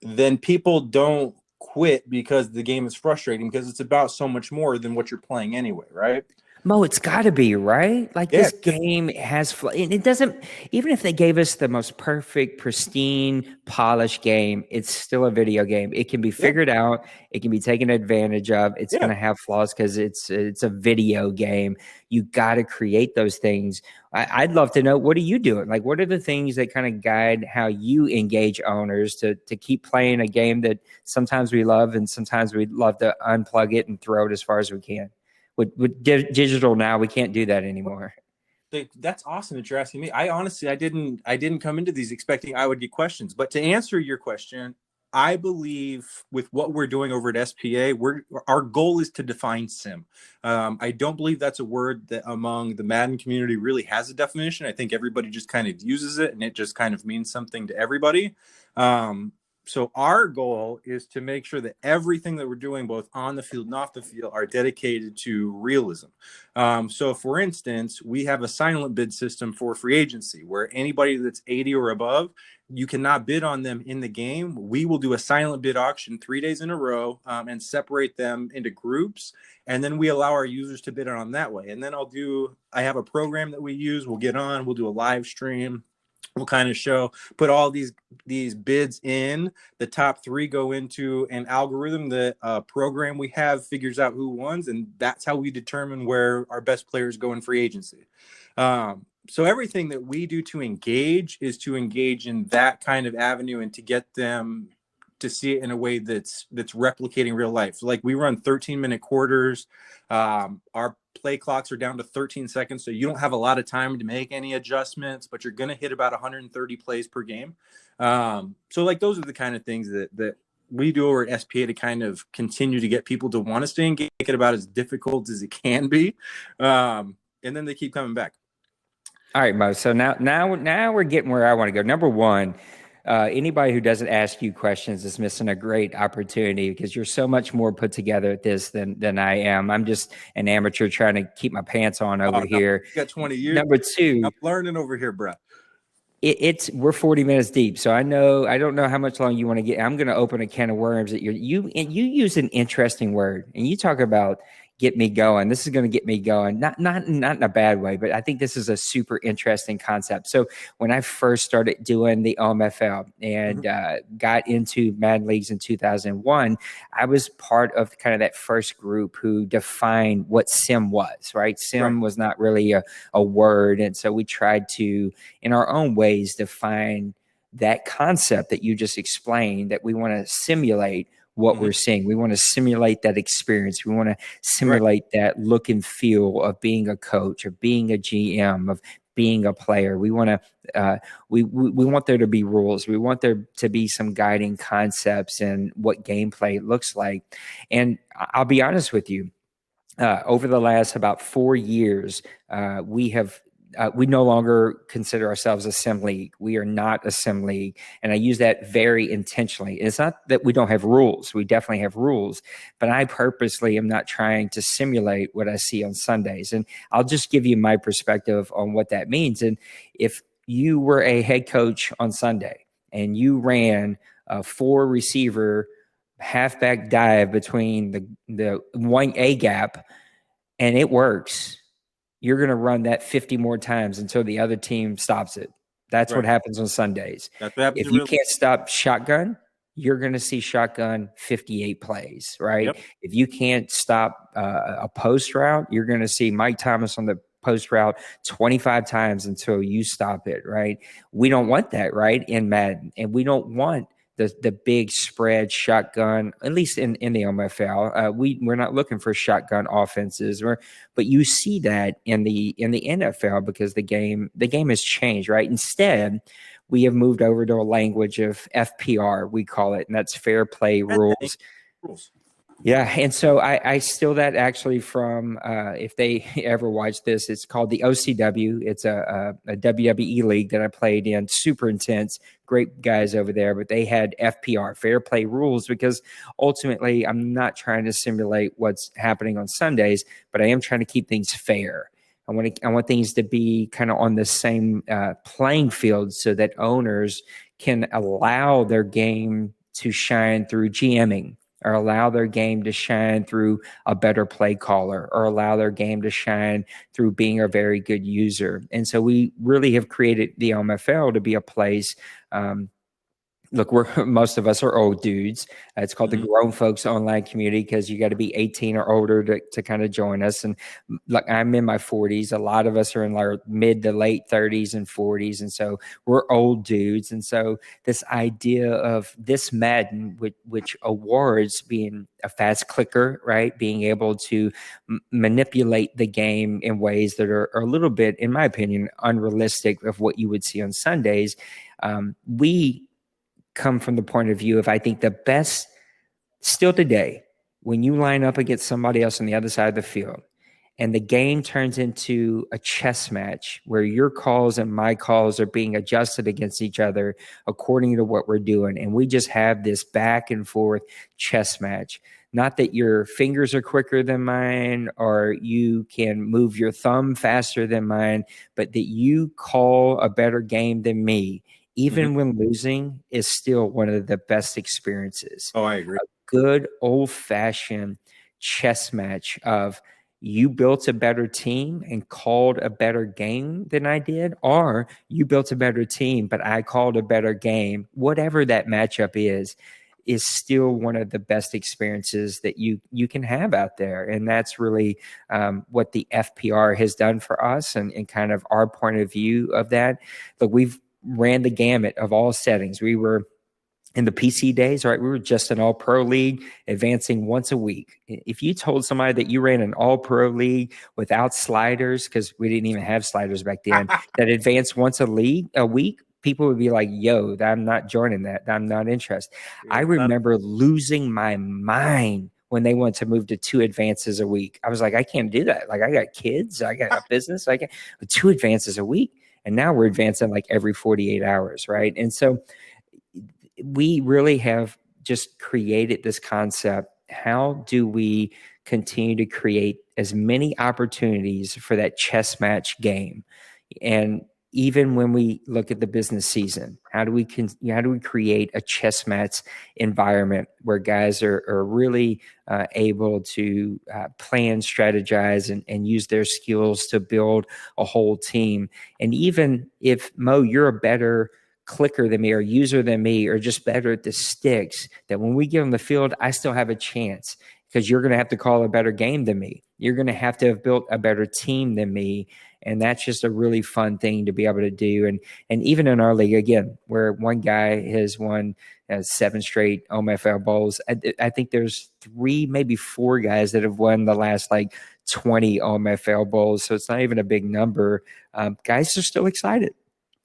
then people don't quit because the game is frustrating, because it's about so much more than what you're playing anyway, right? Mo, it's got to be, right? Like, Yeah. this game has, and it doesn't, even if they gave us the most perfect, pristine, polished game, it's still a video game. It can be figured out. It can be taken advantage of. It's going to have flaws because it's a video game. You got to create those things. I'd love to know, what are you doing? Like, what are the things that kind of guide how you engage owners to keep playing a game that sometimes we love and sometimes we'd love to unplug it and throw it as far as we can? With digital now, we can't do that anymore. That's awesome that you're asking me. I didn't come into these expecting I would get questions, but to answer your question, I believe with what we're doing over at SPA, our goal is to define sim. I don't believe that's a word that among the Madden community really has a definition. I think everybody just kind of uses it, and it just kind of means something to everybody. So our goal is to make sure that everything that we're doing, both on the field and off the field, are dedicated to realism. So for instance, we have a silent bid system for free agency, where anybody that's 80 or above, you cannot bid on them in the game. We will do a silent bid auction 3 days in a row, and separate them into groups. And then we allow our users to bid on them that way. And then I have a program that we use. We'll do a live stream. We'll kind of put all these bids in. The top 3 go into an algorithm that program we have figures out who wins, and that's how we determine where our best players go in free agency. So everything that we do to engage is to engage in that kind of avenue and to get them to see it in a way that's replicating real life. So like we run 13-minute quarters. Our play clocks are down to 13 seconds, so you don't have a lot of time to make any adjustments, but you're going to hit about 130 plays per game. So like those are the kind of things that we do over at SPA to kind of continue to get people to want to stay engaged, make it about as difficult as it can be, and then they keep coming back. All right, Mo. So now we're getting where I want to go. Number one, anybody who doesn't ask you questions is missing a great opportunity because you're so much more put together at this than I am. I'm just an amateur trying to keep my pants on over here. You got 20 years. Number two, I'm learning over here, bro. We're 40 minutes deep, so I don't know how much longer you want to get. I'm going to open a can of worms that you use an interesting word, and you talk about get me going. This is going to get me going, not in a bad way, but I think this is a super interesting concept. So when I first started doing the OMFL and got into Madden leagues in 2001, I was part of kind of that first group who defined what sim was. Right, sim was not really a word, and so we tried to, in our own ways, define that concept that you just explained, that we want to simulate what we're seeing. We want to simulate that experience. We want to simulate that look and feel of being a coach, of being a GM, of being a player. We want to we want there to be rules. We want there to be some guiding concepts and what gameplay looks like. And I'll be honest with you, over the last about 4 years, we no longer consider ourselves a sim league. We are not a sim league. And I use that very intentionally. It's not that we don't have rules. We definitely have rules, but I purposely am not trying to simulate what I see on Sundays. And I'll just give you my perspective on what that means. And if you were a head coach on Sunday and you ran a 4 receiver halfback dive between the 1A gap and it works, you're going to run that 50 more times until the other team stops it. That's what happens on Sundays. If you can't stop shotgun, you're going to see shotgun 58 plays, right? Yep. If you can't stop a post route, you're going to see Mike Thomas on the post route 25 times until you stop it, right? We don't want that, right, in Madden. And we don't want the big spread shotgun, at least in the OMFL. We're not looking for shotgun offenses, but you see that in the NFL because the game has changed, right? Instead, we have moved over to a language of FPR, we call it, and that's fair play rules. Yeah, and so I steal that actually from, if they ever watch this, it's called the OCW. It's a WWE league that I played in, super intense, great guys over there, but they had FPR, fair play rules, because ultimately I'm not trying to simulate what's happening on Sundays, but I am trying to keep things fair. I want things to be kind of on the same playing field so that owners can allow their game to shine through GMing, or allow their game to shine through a better play caller, or allow their game to shine through being a very good user. And so we really have created the OMFL to be a place. Look, most of us are old dudes. It's called the Grown Folks Online Community because you got to be 18 or older to kind of join us. And look, I'm in my 40s. A lot of us are in our mid to late 30s and 40s. And so we're old dudes. And so this idea of this Madden, which awards being a fast clicker, right? Being able to manipulate the game in ways that are a little bit, in my opinion, unrealistic of what you would see on Sundays. We come from the point of view of, I think the best still today, when you line up against somebody else on the other side of the field and the game turns into a chess match where your calls and my calls are being adjusted against each other according to what we're doing. And we just have this back and forth chess match. Not that your fingers are quicker than mine or you can move your thumb faster than mine, but that you call a better game than me, even when losing, is still one of the best experiences. Oh, I agree. A good old-fashioned chess match of you built a better team and called a better game than I did, or you built a better team, but I called a better game. Whatever that matchup is, is still one of the best experiences that you can have out there. And that's really what the FPR has done for us, and kind of our point of view of that. Look, we've ran the gamut of all settings. We were in the PC days, right? We were just an all pro league advancing once a week. If you told somebody that you ran an all pro league without sliders, because we didn't even have sliders back then, that advanced once a week, people would be like, yo, I'm not joining that. I'm not interested. I remember losing my mind when they wanted to move to 2 advances a week. I was like, I can't do that. Like, I got kids, I got a business, I got 2 advances a week. And now we're advancing like every 48 hours, right? And so we really have just created this concept. How do we continue to create as many opportunities for that chess match game? And even when we look at the business season, how do we create a chess match environment where guys are really able to plan, strategize, and use their skills to build a whole team? And even if, Mo, you're a better clicker than me or user than me or just better at the sticks, that when we get on the field, I still have a chance, because you're going to have to call a better game than me. You're going to have built a better team than me. And that's just a really fun thing to be able to do. And even in our league, again, where one guy has won 7 straight OMFL bowls, I think there's 3, maybe 4 guys that have won the last like 20 OMFL bowls. So it's not even a big number. Guys are still excited.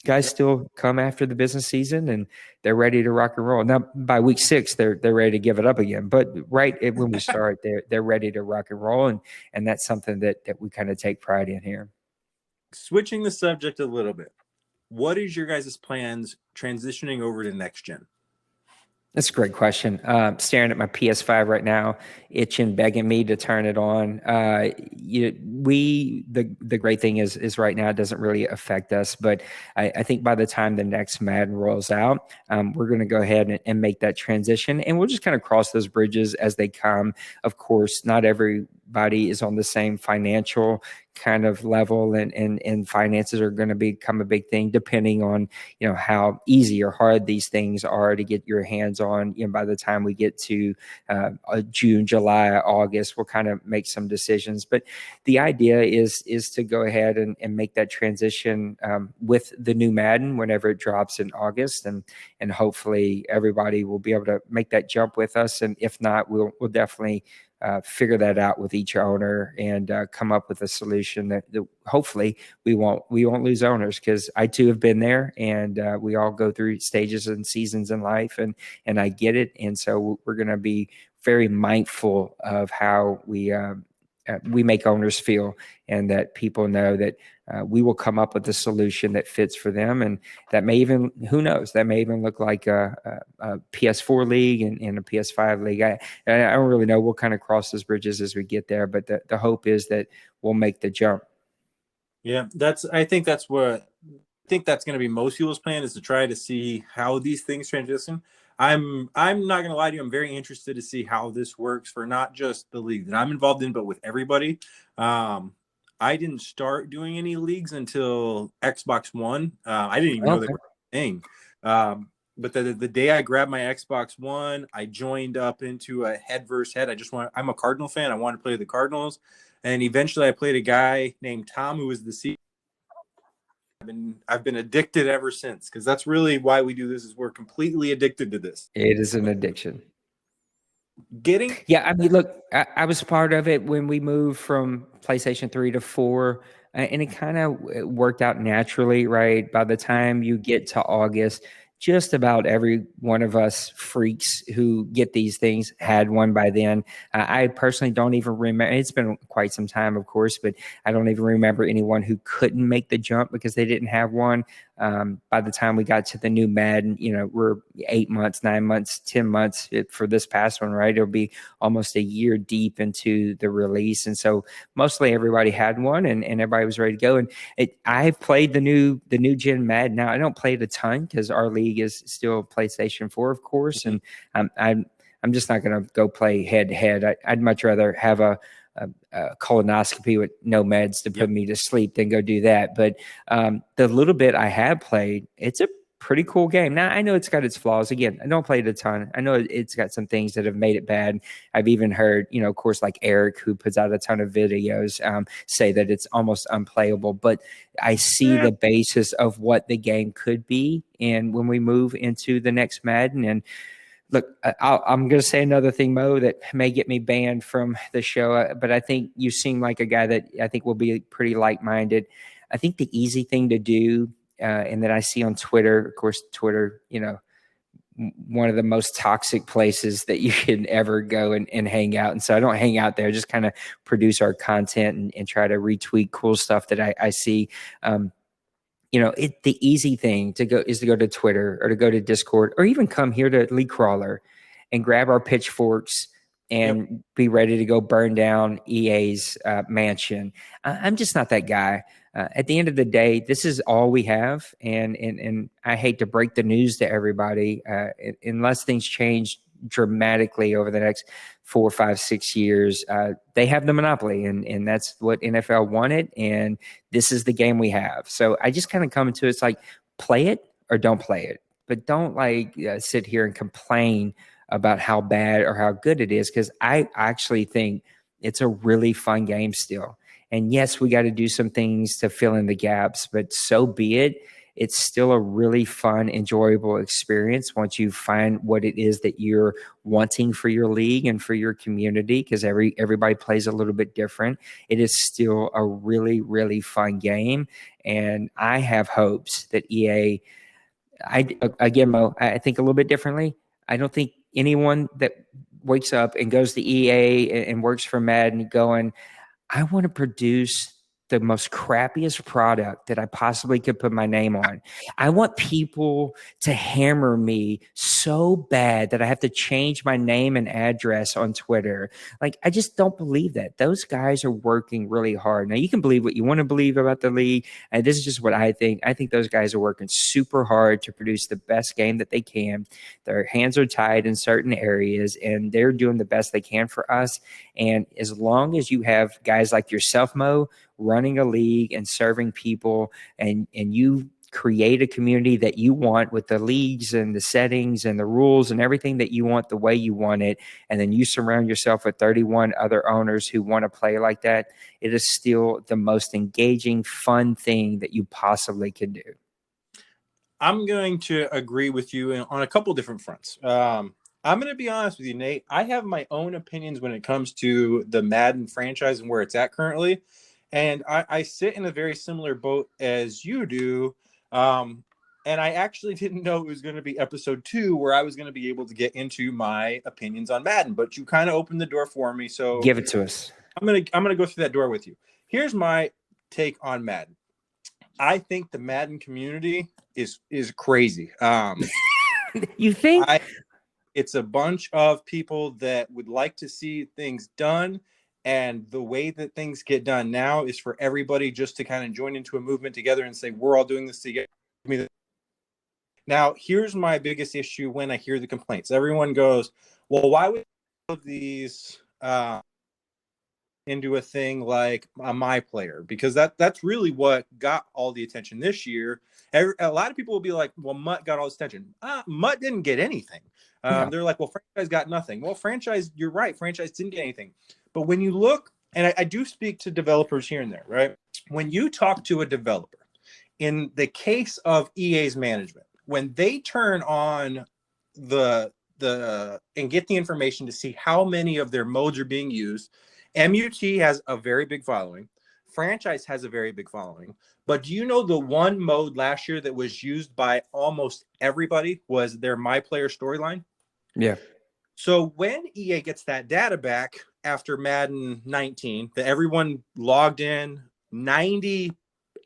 Guys still come after the business season, and they're ready to rock and roll. Now, by week 6, they're ready to give it up again. But when we start, they're ready to rock and roll, and that's something that we kind of take pride in here. Switching the subject a little bit, what is your guys' plans transitioning over to next gen? That's a great question. Staring at my PS5 right now, itching, begging me to turn it on. The great thing is right now it doesn't really affect us, but I think by the time the next Madden rolls out, we're going to go ahead and make that transition, and we'll just kind of cross those bridges as they come. Of course, not everybody is on the same financial kind of level, and finances are going to become a big thing depending on how easy or hard these things are to get your hands on. By the time we get to June, July, August, we'll kind of make some decisions. But the idea is to go ahead and make that transition with the new Madden whenever it drops in August, and hopefully everybody will be able to make that jump with us. And if not, we'll definitely figure that out with each owner and come up with a solution that hopefully we won't lose owners, because I too have been there, and we all go through stages and seasons in life, and I get it. And so we're going to be very mindful of how we make owners feel, and that people know that we will come up with a solution that fits for them. And that may even, who knows, that may even look like a PS4 league and a PS5 league. I don't really know. We'll kind of cross those bridges as we get there, but the hope is that we'll make the jump. Yeah, I think that's going to be most people's plan, is to try to see how these things transition. I'm not going to lie to you. I'm very interested to see how this works for not just the league that I'm involved in, but with everybody. I didn't start doing any leagues until Xbox One. I didn't even know they were a thing. But the day I grabbed my Xbox One, I joined up into a head versus head. I'm a Cardinal fan. I wanted to play the Cardinals. And eventually I played a guy named Tom, who was the CEO. I've been addicted ever since, because that's really why we do this, is we're completely addicted to this. It is an addiction. Yeah, I mean, look, I was part of it when we moved from PlayStation 3 to 4, and it kind of worked out naturally, right? By the time you get to August, just about every one of us freaks who get these things had one by then. I personally don't even remember. It's been quite some time, of course, but I don't even remember anyone who couldn't make the jump because they didn't have one. By the time we got to the new Madden, we're 8 months, 9 months, 10 months for this past one, right? It'll be almost a year deep into the release. And so mostly everybody had one, and everybody was ready to go. And I've played the new gen Madden. Now, I don't play it a ton because our league is still PlayStation 4, of course. And I'm just not going to go play head to head. I'd much rather have a colonoscopy with no meds to put me to sleep than go do that. But the little bit I have played, it's a pretty cool game. Now, I know it's got its flaws. Again, I don't play it a ton. I know it's got some things that have made it bad. I've even heard, of course, like Eric, who puts out a ton of videos, say that it's almost unplayable. But I see the basis of what the game could be. And when we move into the next Madden, and look, I'm going to say another thing, Mo, that may get me banned from the show, but I think you seem like a guy that I think will be pretty like-minded. I think the easy thing to do, and that I see on Twitter, of course, Twitter, one of the most toxic places that you can ever go and hang out. And so I don't hang out there, just kind of produce our content and try to retweet cool stuff that I see. The easy thing to go is to go to Twitter or to go to Discord or even come here to League Crawler and grab our pitchforks and be ready to go burn down EA's mansion. I'm just not that guy. At the end of the day, this is all we have. And I hate to break the news to everybody, unless things change dramatically over the next 4, 5, 6 years, they have the monopoly, and that's what NFL wanted. And this is the game we have. So I just kind of come into it's like, play it or don't play it, but don't sit here and complain about how bad or how good it is. Cause I actually think it's a really fun game still. And yes, we got to do some things to fill in the gaps, but so be it. It's still a really fun, enjoyable experience once you find what it is that you're wanting for your league and for your community, because everybody plays a little bit different. It is still a really, really fun game. And I have hopes that EA, again, Mo, I think a little bit differently. I don't think anyone that wakes up and goes to EA and works for Madden going, I want to produce the most crappiest product that I possibly could put my name on. I want people to hammer me so bad that I have to change my name and address on Twitter. I just don't believe that. Those guys are working really hard. Now, you can believe what you want to believe about the league, and this is just what I think. I think those guys are working super hard to produce the best game that they can. Their hands are tied in certain areas, and they're doing the best they can for us. And as long as you have guys like yourself, Mo, running a league and serving people, and you create a community that you want with the leagues and the settings and the rules and everything that you want the way you want it, and then you surround yourself with 31 other owners who want to play like that, it is still the most engaging, fun thing that you possibly could do. I'm going to agree with you on a couple different fronts. I'm going to be honest with you, Nate. I have my own opinions when it comes to the Madden franchise and where it's at currently. And I sit in a very similar boat as you do. And I actually didn't know it was going to be episode 2 where I was going to be able to get into my opinions on Madden, but you kind of opened the door for me. So give it to us. I'm going to go through that door with you. Here's my take on Madden. I think the Madden community is crazy. You think? It's a bunch of people that would like to see things done. And the way that things get done now is for everybody just to kind of join into a movement together and say, we're all doing this together. Now, here's my biggest issue when I hear the complaints. Everyone goes, well, why would these into a thing like a My Player? Because that's really what got all the attention this year. A lot of people will be like, well, Mutt got all this attention. Mutt didn't get anything. No. They're like, well, franchise got nothing. Well, franchise, you're right. Franchise didn't get anything. But when you look, and I do speak to developers here and there, right? When you talk to a developer, in the case of EA's management, when they turn on the and get the information to see how many of their modes are being used, MUT has a very big following. Franchise has a very big following. But do you know the one mode last year that was used by almost everybody was their My Player storyline? Yeah. So when EA gets that data back after Madden 19, that everyone logged in, 98%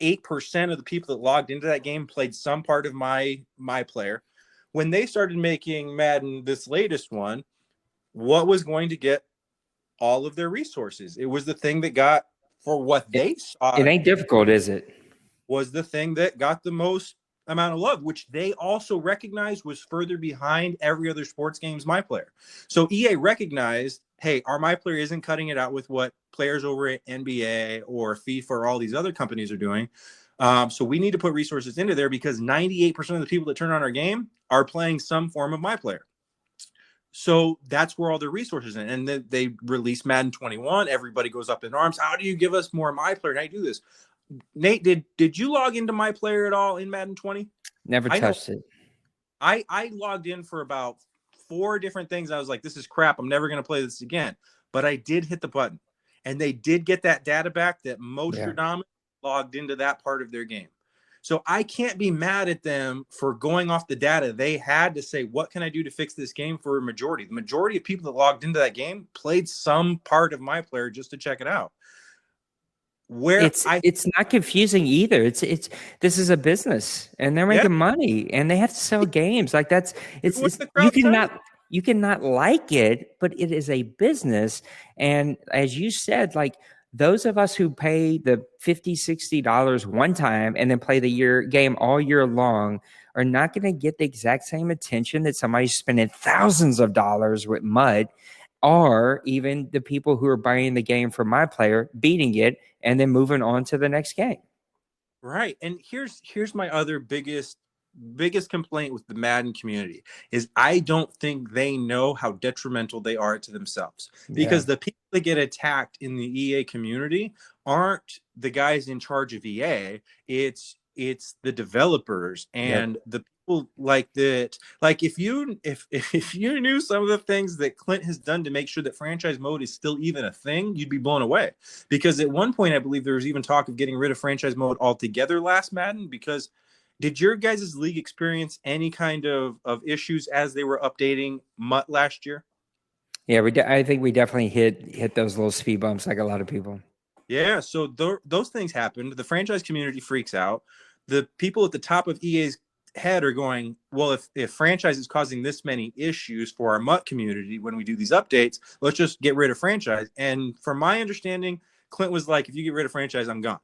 of the people that logged into that game played some part of My Player. When they started making Madden, this latest one, what was going to get all of their resources? It was the thing that got, for what they saw, it ain't difficult, is it? Was the thing that got the most amount of love, which they also recognized was further behind every other sports game's My Player. So EA recognized, hey, our My Player isn't cutting it out with what players over at NBA or FIFA or all these other companies are doing. So we need to put resources into there because 98% of the people that turn on our game are playing some form of My Player. So that's where all their resources in. And then they release Madden 21. Everybody goes up in arms. How do you give us more My Player? How do you do this? Nate, did you log into My Player at all in Madden 20? Never touched it. I logged in for about 4 different things. I was like, this is crap. I'm never going to play this again. But I did hit the button. And they did get that data back that Moestradamis logged into that part of their game. So I can't be mad at them for going off the data they had to say, what can I do to fix this game for a majority? The majority of people that logged into that game played some part of My Player just to check it out. It's not confusing either. It's this is a business and they're making money and they have to sell games. Like you cannot like it, but it is a business. And as you said, like those of us who pay the $50, $60 one time and then play the game all year long are not going to get the exact same attention that somebody spending thousands of dollars with mud, or even the people who are buying the game for My Player, beating it, and then moving on to the next game. Right. And here's my other biggest complaint with the Madden community is I don't think they know how detrimental they are to themselves, because the people that get attacked in the EA community aren't the guys in charge of EA. It's the developers and the people like that. Like if you knew some of the things that Clint has done to make sure that franchise mode is still even a thing, you'd be blown away. Because at one point, I believe there was even talk of getting rid of franchise mode altogether last Madden. Because did your guys' league experience any kind of issues as they were updating MUT last year? Yeah, I think we definitely hit those little speed bumps like a lot of people. Yeah, so those things happened. The franchise community freaks out. The people at the top of EA's head are going, well, if franchise is causing this many issues for our MUT community when we do these updates, let's just get rid of franchise. And from my understanding, Clint was like, if you get rid of franchise, I'm gone.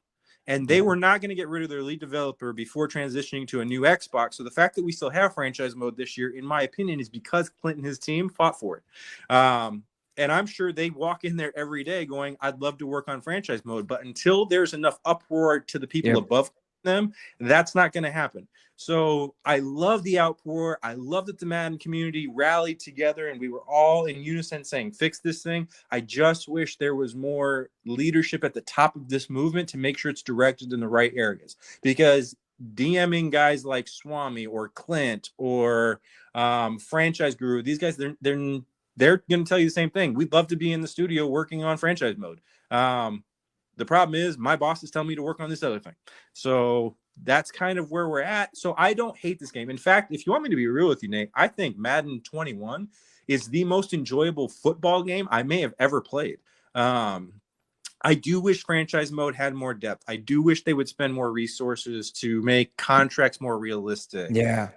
And they were not going to get rid of their lead developer before transitioning to a new Xbox. So the fact that we still have franchise mode this year, in my opinion, is because Clint and his team fought for it. And I'm sure they walk in there every day going, I'd love to work on franchise mode. But until there's enough uproar to the people above them, that's not going to happen. So I love the outpour. I love that the Madden community rallied together and we were all in unison saying, fix this thing. I just wish there was more leadership at the top of this movement to make sure it's directed in the right areas. Because DMing guys like Swami or Clint or Franchise Guru, these guys, they're going to tell you the same thing. We'd love to be in the studio working on franchise mode. The problem is my boss is telling me to work on this other thing. So that's kind of where we're at. So I don't hate this game. In fact, if you want me to be real with you, Nate, I think Madden 21 is the most enjoyable football game I may have ever played. I do wish franchise mode had more depth. I do wish they would spend more resources to make contracts more realistic. Yeah.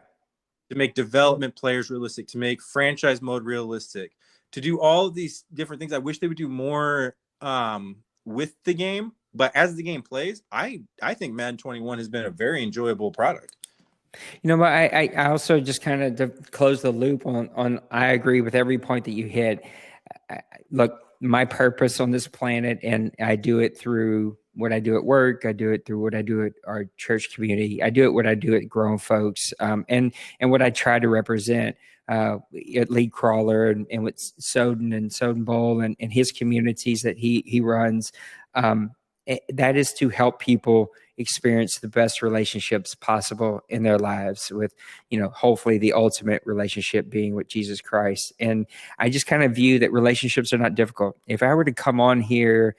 To make development players realistic, to make franchise mode realistic, to do all of these different things. I wish they would do more with the game. But as the game plays, I think Madden 21 has been a very enjoyable product. You know, but I also just kind of to close the loop on I agree with every point that you hit. Look, my purpose on this planet, and I do it through what I do at work. I do it through what I do at our church community. I do it what I do at Grown Folks, and what I try to represent at Lead Crawler and with Soden and Soden Bowl and his communities that he runs. That is to help people experience the best relationships possible in their lives with, hopefully the ultimate relationship being with Jesus Christ. And I just kind of view that relationships are not difficult. If I were to come on here,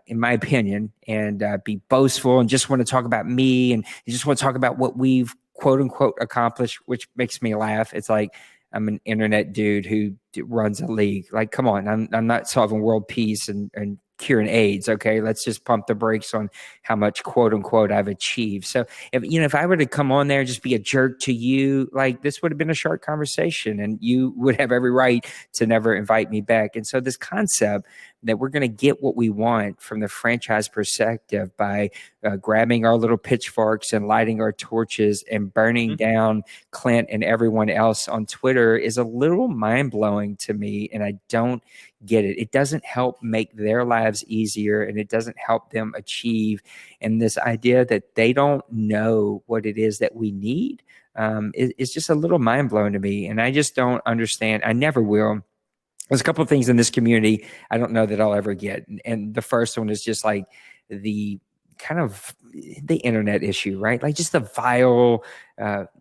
in my opinion, and be boastful and just want to talk about me and just want to talk about what we've quote unquote accomplished, which makes me laugh. It's like, I'm an internet dude who runs a league. Like, come on, I'm not solving world peace and curing AIDS. Okay, let's just pump the brakes on how much quote unquote I've achieved. So if I were to come on there and just be a jerk to you, like this would have been a short conversation and you would have every right to never invite me back. And so this concept that we're going to get what we want from the franchise perspective by grabbing our little pitchforks and lighting our torches and burning down Clint and everyone else on Twitter is a little mind blowing to me. And I don't get it. It doesn't help make their lives easier, and it doesn't help them achieve. And this idea that they don't know what it is that we need is just a little mind blowing to me. And I just don't understand. I never will. There's a couple of things in this community I don't know that I'll ever get. And the first one is just like the kind of the internet issue, right? Like just the vile,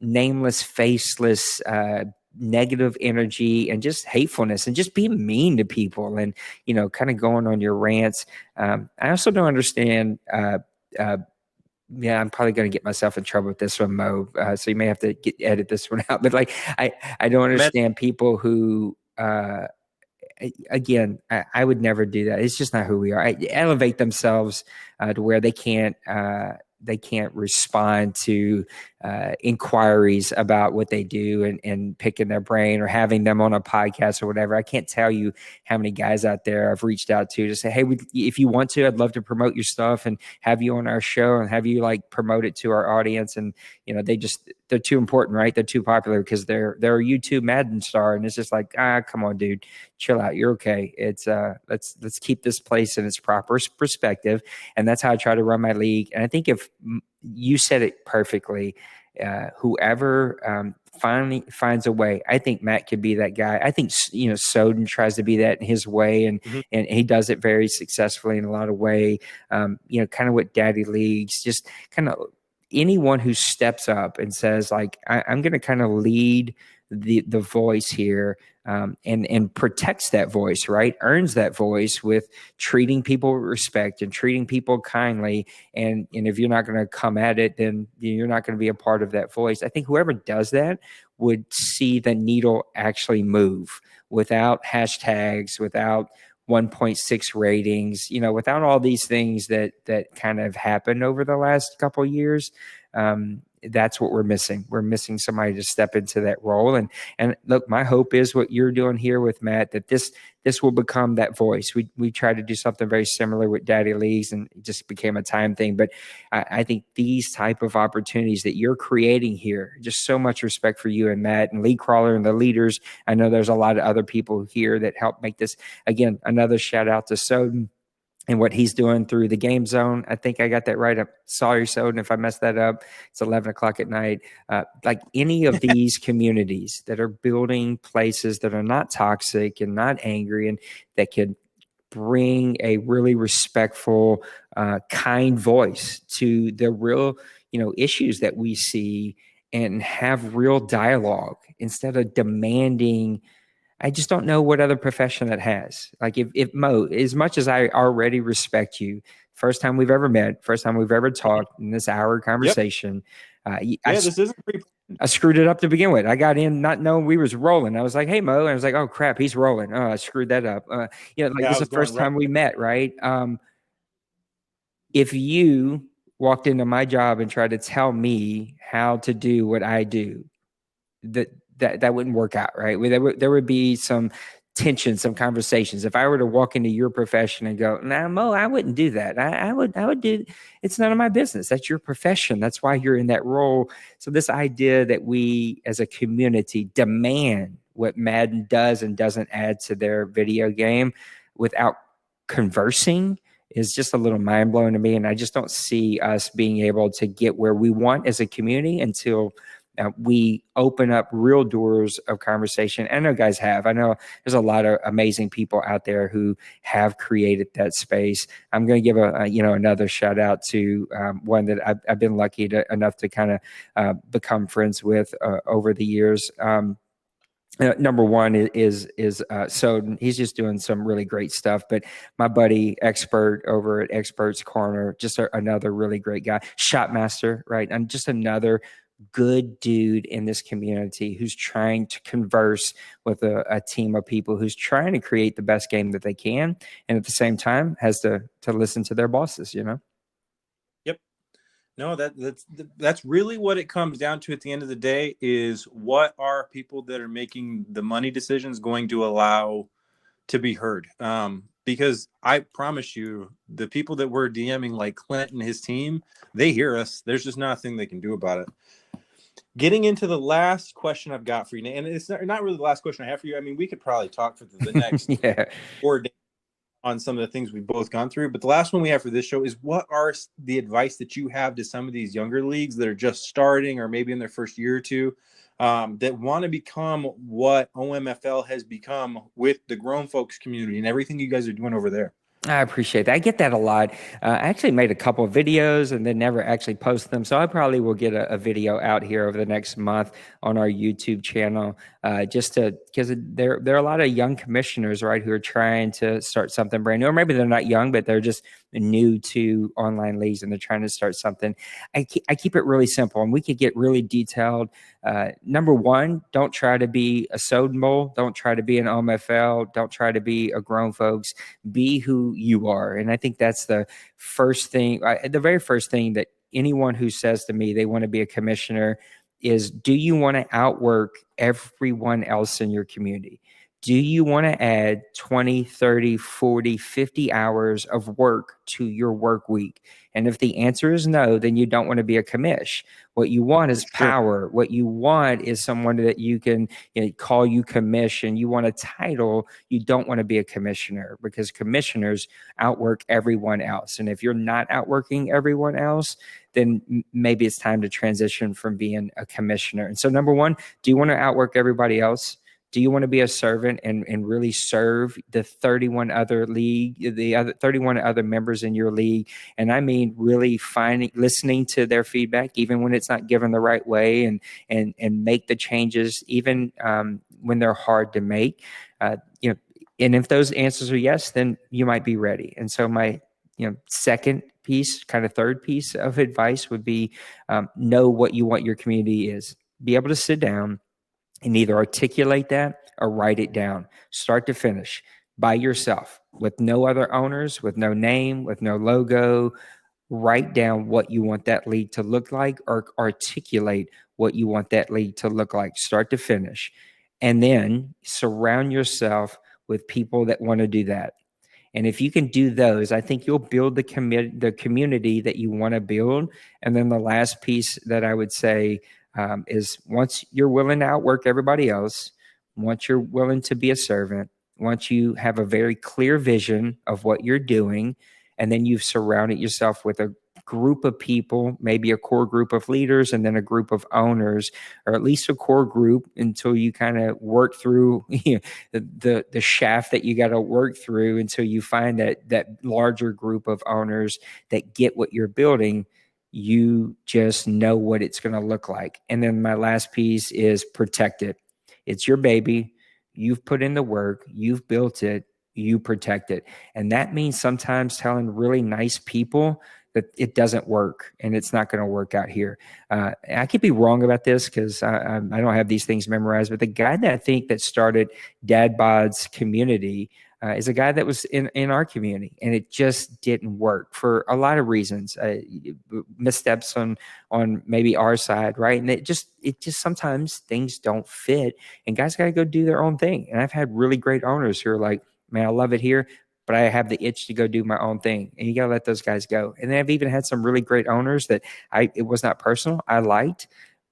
nameless, faceless, negative energy and just hatefulness and just being mean to people and, you know, kind of going on your rants. I also don't understand, yeah, I'm probably going to get myself in trouble with this one, Mo. So you may have to edit this one out. But like, I don't understand people who, again, I would never do that. It's just not who we are. Elevate themselves to where they can't respond to inquiries about what they do and picking their brain or having them on a podcast or whatever. I can't tell you how many guys out there I've reached out to say, hey, if you want to, I'd love to promote your stuff and have you on our show and have you like promote it to our audience. And, you know, they're too important, right? They're too popular because they're a YouTube Madden star. And it's just like, come on, dude, chill out. You're okay. It's let's keep this place in its proper perspective. And that's how I try to run my league. And I think if you said it perfectly, whoever finally finds a way, I think Matt could be that guy. I think, you know, Soden tries to be that in his way, and and he does it very successfully in a lot of way. You know, kind of what Daddy Leagues, just kind of anyone who steps up and says like, I'm going to kind of lead the voice here, and protects that voice, right? Earns that voice with treating people with respect and treating people kindly. And if you're not going to come at it, then you're not going to be a part of that voice. I think whoever does that would see the needle actually move without hashtags, without 1.6 ratings, you know, without all these things that kind of happened over the last couple of years. That's what we're missing. We're missing somebody to step into that role. And look, my hope is what you're doing here with Matt, that this will become that voice. We tried to do something very similar with Daddy Leagues, and it just became a time thing. But I think these type of opportunities that you're creating here, just so much respect for you and Matt and League Crawler and the leaders. I know there's a lot of other people here that help make this. Again, another shout out to Soden and what he's doing through the Game Zone. I think I got that right. I'm sorry, Soden, if I messed that up. It's 11 o'clock at night. Like any of these communities that are building places that are not toxic and not angry and that could bring a really respectful, kind voice to the real, you know, issues that we see and have real dialogue instead of demanding. I just don't know what other profession that has. Like if Mo, as much as I already respect you, first time we've ever met, first time we've ever talked in this hour conversation, this isn't I screwed it up to begin with. I got in not knowing we was rolling. I was like, hey, Mo. And I was like, oh, crap, he's rolling. Oh, I screwed that up. You know, like this is the first time we met, right? If you walked into my job and tried to tell me how to do what I do, that wouldn't work out, right? There would be some tension, some conversations. If I were to walk into your profession and go, nah, Mo, I wouldn't do that. I would do, it's none of my business. That's your profession. That's why you're in that role. So this idea that we as a community demand what Madden does and doesn't add to their video game without conversing is just a little mind blowing to me. And I just don't see us being able to get where we want as a community until we open up real doors of conversation. I know guys have. I know there's a lot of amazing people out there who have created that space. I'm going to give another shout out to one that I've been lucky enough to kind of become friends with over the years. Number one is Soden. He's just doing some really great stuff. But my buddy Expert over at Expert's Corner, just another really great guy. Shotmaster, right? And just another good dude in this community who's trying to converse with a team of people, who's trying to create the best game that they can, and at the same time has to listen to their bosses, you know? Yep. No, that's really what it comes down to at the end of the day is what are people that are making the money decisions going to allow to be heard? Because I promise you, the people that we're DMing, like Clint and his team, they hear us. There's just nothing they can do about it. Getting into the last question I've got for you, and it's not really the last question I have for you. I mean, we could probably talk for the next Yeah. 4 days on some of the things we've both gone through. But the last one we have for this show is, what are the advice that you have to some of these younger leagues that are just starting or maybe in their first year or two, that want to become what OMFL has become with the grown folks community and everything you guys are doing over there? I appreciate that. I get that a lot. I actually made a couple of videos and then never actually post them. So I probably will get a video out here over the next month on our YouTube channel, just to, because there are a lot of young commissioners, right, who are trying to start something brand new, or maybe they're not young, but they're just new to online leagues and they're trying to start something. I keep it really simple, and we could get really detailed. Number one, don't try to be a Soden Bowl. Don't try to be an OMFL. Don't try to be a grown folks. Be who you are. And I think that's the first thing, the very first thing that anyone who says to me they want to be a commissioner is, do you want to outwork everyone else in your community? Do you want to add 20, 30, 40, 50 hours of work to your work week? And if the answer is no, then you don't want to be a commish. What you want is power. What you want is someone that you can, call you commission. You want a title. You don't want to be a commissioner, because commissioners outwork everyone else. And if you're not outworking everyone else, then maybe it's time to transition from being a commissioner. And so, number one, do you want to outwork everybody else? Do you want to be a servant and really serve the 31 other the 31 other members in your league? And I mean, really listening to their feedback, even when it's not given the right way, and make the changes, even when they're hard to make. And if those answers are yes, then you might be ready. And so my second piece, kind of third piece of advice would be, know what you want your community is. Be able to sit down and either articulate that or write it down, start to finish, by yourself, with no other owners, with no name, with no logo. Write down what you want that league to look like, or articulate what you want that league to look like, start to finish. And then surround yourself with people that want to do that. And if you can do those, I think you'll build the community that you want to build. And then the last piece that I would say is, once you're willing to outwork everybody else, once you're willing to be a servant, once you have a very clear vision of what you're doing, and then you've surrounded yourself with a group of people, maybe a core group of leaders, and then a group of owners, or at least a core group, until you kind of work through the shaft that you got to work through until you find that larger group of owners that get what you're building. You just know what it's going to look like. And then my last piece is protect it. It's your baby. You've put in the work. You've built it. You protect it. And that means sometimes telling really nice people that it doesn't work and it's not going to work out here. I could be wrong about this because I don't have these things memorized, but the guy that I think that started Dad Bod's community is a guy that was in our community, and it just didn't work for a lot of reasons, missteps on maybe our side, right? And it just sometimes things don't fit, and guys got to go do their own thing. And I've had really great owners who are like, man, I love it here, but I have the itch to go do my own thing. And you got to let those guys go. And then I've even had some really great owners that it was not personal, I liked,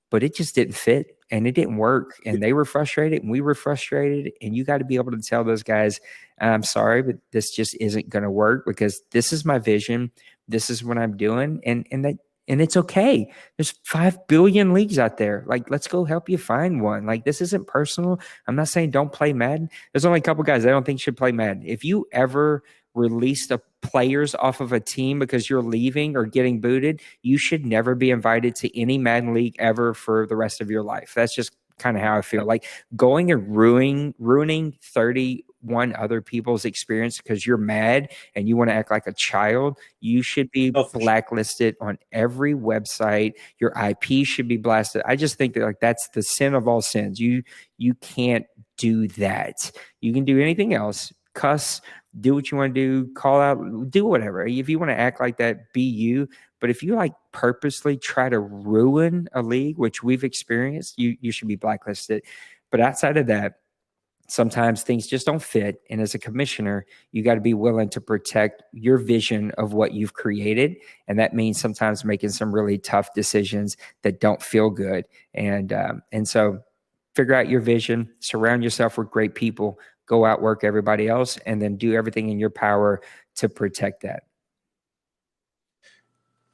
but it just didn't fit and it didn't work. And they were frustrated and we were frustrated. And you got to be able to tell those guys, I'm sorry, but this just isn't going to work, because this is my vision. This is what I'm doing. And it's okay. There's 5 billion leagues out there. Like, let's go help you find one. Like, this isn't personal. I'm not saying don't play Madden. There's only a couple guys I don't think should play Madden. If you ever release the players off of a team because you're leaving or getting booted, you should never be invited to any Madden league ever for the rest of your life. That's just kind of how I feel. Like, going and ruining 31 other people's experience because you're mad and you want to act like a child. You should be blacklisted on every website. Your IP should be blasted. I just think that, like, that's the sin of all sins. You can't do that. You can do anything else. Cuss, do what you want to do, call out, do whatever. If you want to act like that, be you. But if you like purposely try to ruin a league, which we've experienced, you should be blacklisted. But outside of that, sometimes things just don't fit. And as a commissioner, you got to be willing to protect your vision of what you've created. And that means sometimes making some really tough decisions that don't feel good. And so figure out your vision, surround yourself with great people, go outwork everybody else, and then do everything in your power to protect that.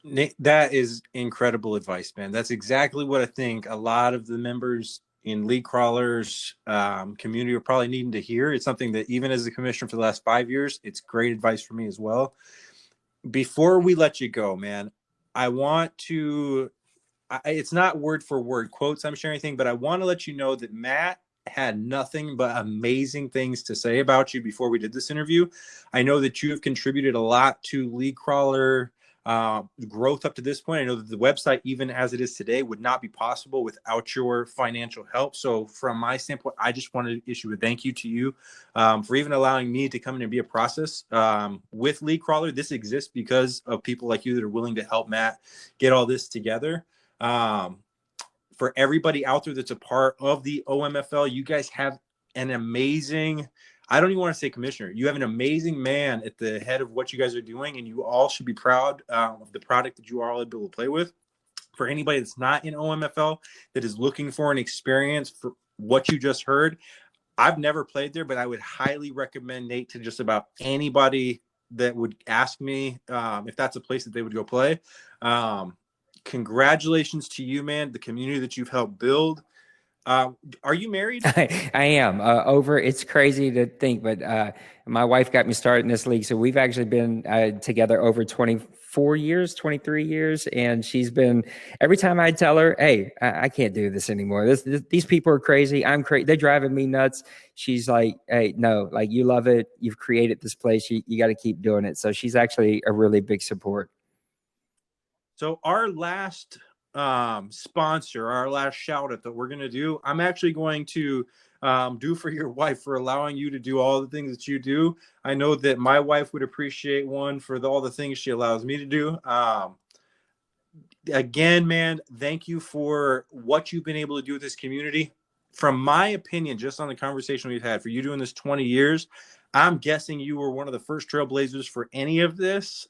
Nick, that is incredible advice, man. That's exactly what I think a lot of the members in League Crawlers community are probably needing to hear. It's something that even as a commissioner for the last 5 years, it's great advice for me as well. Before we let you go, man, I want to, it's not word for word quotes I'm sharing anything, but I want to let you know that Matt had nothing but amazing things to say about you before we did this interview. I know that you have contributed a lot to League Crawler growth up to this point. I know that the website, even as it is today, would not be possible without your financial help. So from my standpoint, I just wanted to issue a thank you to you for even allowing me to come in and be a process with League Crawler. This exists because of people like you that are willing to help Matt get all this together. For everybody out there that's a part of the OMFL, you guys have an amazing, I don't even want to say commissioner. You have an amazing man at the head of what you guys are doing, and you all should be proud of the product that you are all able to play with. For anybody that's not in OMFL that is looking for an experience for what you just heard, I've never played there, but I would highly recommend Nate to just about anybody that would ask me if that's a place that they would go play. Congratulations to you, man, the community that you've helped build. Are you married? I am it's crazy to think, but my wife got me started in this league. So we've actually been together over 24 years, 23 years. And she's been, every time I tell her, hey, I can't do this anymore. These people are crazy. I'm crazy. They're driving me nuts. She's like, hey, no, like, you love it. You've created this place. You got to keep doing it. So she's actually a really big support. So our last sponsor, our last shout out that we're going to do, I'm actually going to do for your wife for allowing you to do all the things that you do. I know that my wife would appreciate one for all the things she allows me to do. Again, man, thank you for what you've been able to do with this community. From my opinion, just on the conversation we've had, for you doing this 20 years, I'm guessing you were one of the first trailblazers for any of this.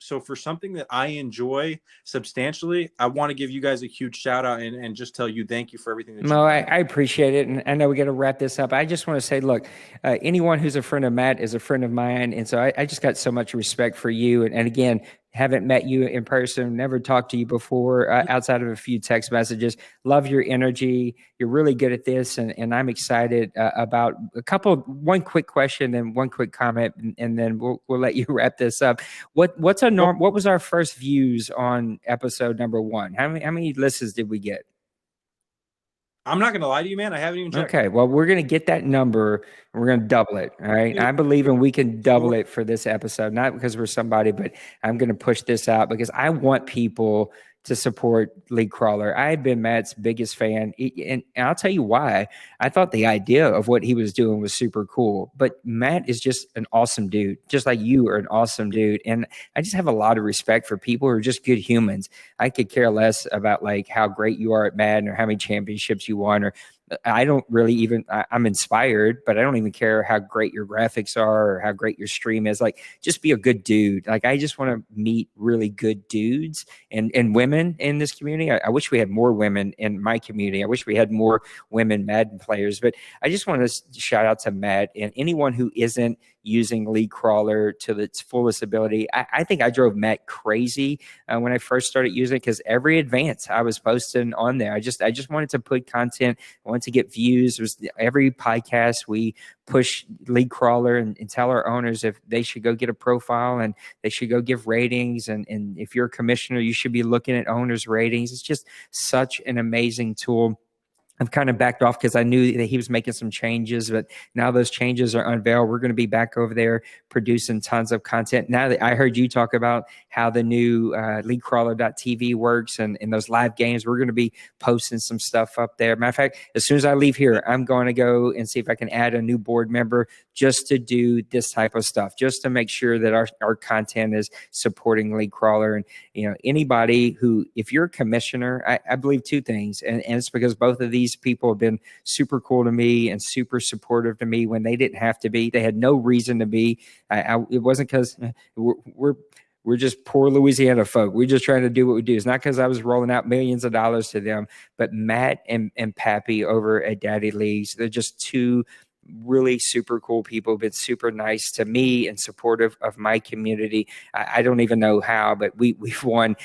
So for something that I enjoy substantially, I want to give you guys a huge shout out and just tell you thank you for everything that Mo, I appreciate it. And I know we got to wrap this up. I just want to say, look, anyone who's a friend of Matt is a friend of mine. And so I just got so much respect for you. And again, haven't met you in person, never talked to you before outside of a few text messages. Love your energy. You're really good at this. And I'm excited about one quick question and one quick comment, and then we'll let you wrap this up. What was our first views on episode number 1? How many listens did we get? I'm not going to lie to you, man. I haven't even checked. Okay, well, we're going to get that number. We're going to double it. All right. Dude, I believe in we can double it for this episode, not because we're somebody, but I'm going to push this out because I want people to support League Crawler. I had been Matt's biggest fan, and I'll tell you why. I thought the idea of what he was doing was super cool, but Matt is just an awesome dude, just like you are an awesome dude. And I just have a lot of respect for people who are just good humans. I could care less about like how great you are at Madden or how many championships you won, or I don't really even, I'm inspired, but I don't even care how great your graphics are or how great your stream is. Like, just be a good dude. Like, I just want to meet really good dudes and women in this community. I wish we had more women in my community. I wish we had more women Madden players, but I just want to shout out to Matt and anyone who isn't using League Crawler to its fullest ability. I think I drove Matt crazy when I first started using it, because every advance I was posting on there, I just wanted to put content. I wanted to get views. It was every podcast we push League Crawler and tell our owners if they should go get a profile and they should go give ratings. And if you're a commissioner, you should be looking at owners' ratings. It's just such an amazing tool. I've kind of backed off because I knew that he was making some changes, but now those changes are unveiled. We're going to be back over there producing tons of content. Now that I heard you talk about how the new leaguecrawler.tv works and those live games, we're going to be posting some stuff up there. Matter of fact, as soon as I leave here, I'm going to go and see if I can add a new board member just to do this type of stuff, just to make sure that our content is supporting League Crawler. And, anybody who, if you're a commissioner, I believe two things, and it's because both of these these people have been super cool to me and super supportive to me when they didn't have to be. They had no reason to be. It wasn't because we're just poor Louisiana folk. We're just trying to do what we do. It's not because I was rolling out millions of dollars to them, but Matt and Pappy over at Daddy Leagues, they're just two really super cool people, been super nice to me and supportive of my community. I don't even know how, but we've won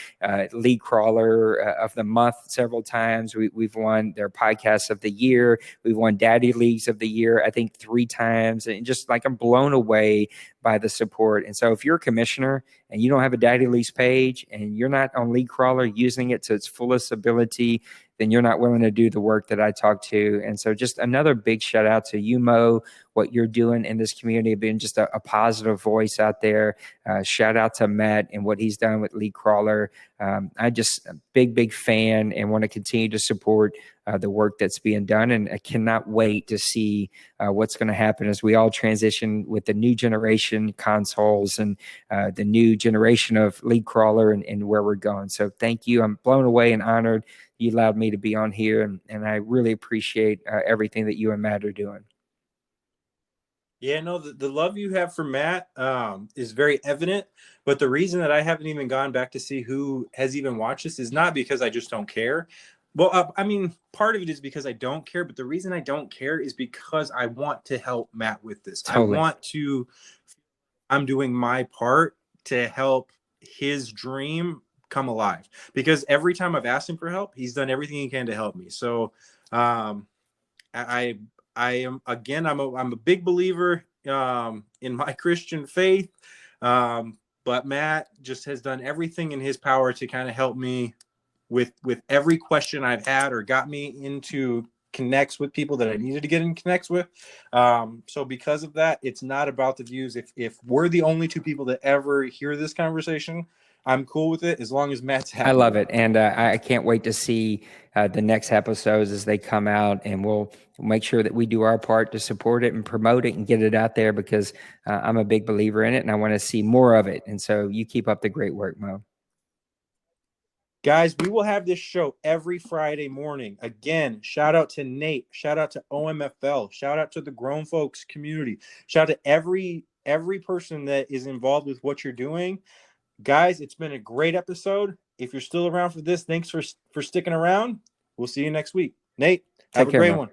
League Crawler of the Month several times. We've won their Podcast of the Year. We've won Daddy Leagues of the Year, I think 3 times. And just like, I'm blown away by the support. And so if you're a commissioner and you don't have a Daddy Leagues page and you're not on League Crawler using it to its fullest ability, then you're not willing to do the work that I talk to. And so just another big shout out to you, Mo, what you're doing in this community, being just a positive voice out there. Shout out to Matt and what he's done with League Crawler. I just a big fan and want to continue to support the work that's being done. And I cannot wait to see what's going to happen as we all transition with the new generation consoles and the new generation of League Crawler and where we're going. So thank you. I'm blown away and honored you allowed me to be on here. And I really appreciate everything that you and Matt are doing. Yeah, no, the love you have for Matt is very evident. But the reason that I haven't even gone back to see who has even watched this is not because I just don't care. Well, I mean, part of it is because I don't care. But the reason I don't care is because I want to help Matt with this. Totally. I'm doing my part to help his dream come alive. Because every time I've asked him for help, he's done everything he can to help me. So I am, again, I'm a big believer in my Christian faith, but Matt just has done everything in his power to kind of help me with every question I've had, or got me into connects with people that I needed to get in connects with. So because of that, it's not about the views. If we're the only 2 people that ever hear this conversation, I'm cool with it as long as Matt's happy. I love it. And I can't wait to see the next episodes as they come out, and we'll make sure that we do our part to support it and promote it and get it out there, because I'm a big believer in it and I want to see more of it. And so you keep up the great work, Mo. Guys, we will have this show every Friday morning. Again, shout out to Nate. Shout out to OMFL. Shout out to the grown folks community. Shout out to every person that is involved with what you're doing. Guys, it's been a great episode. If you're still around for this, thanks for sticking around. We'll see you next week. Nate, have a great one.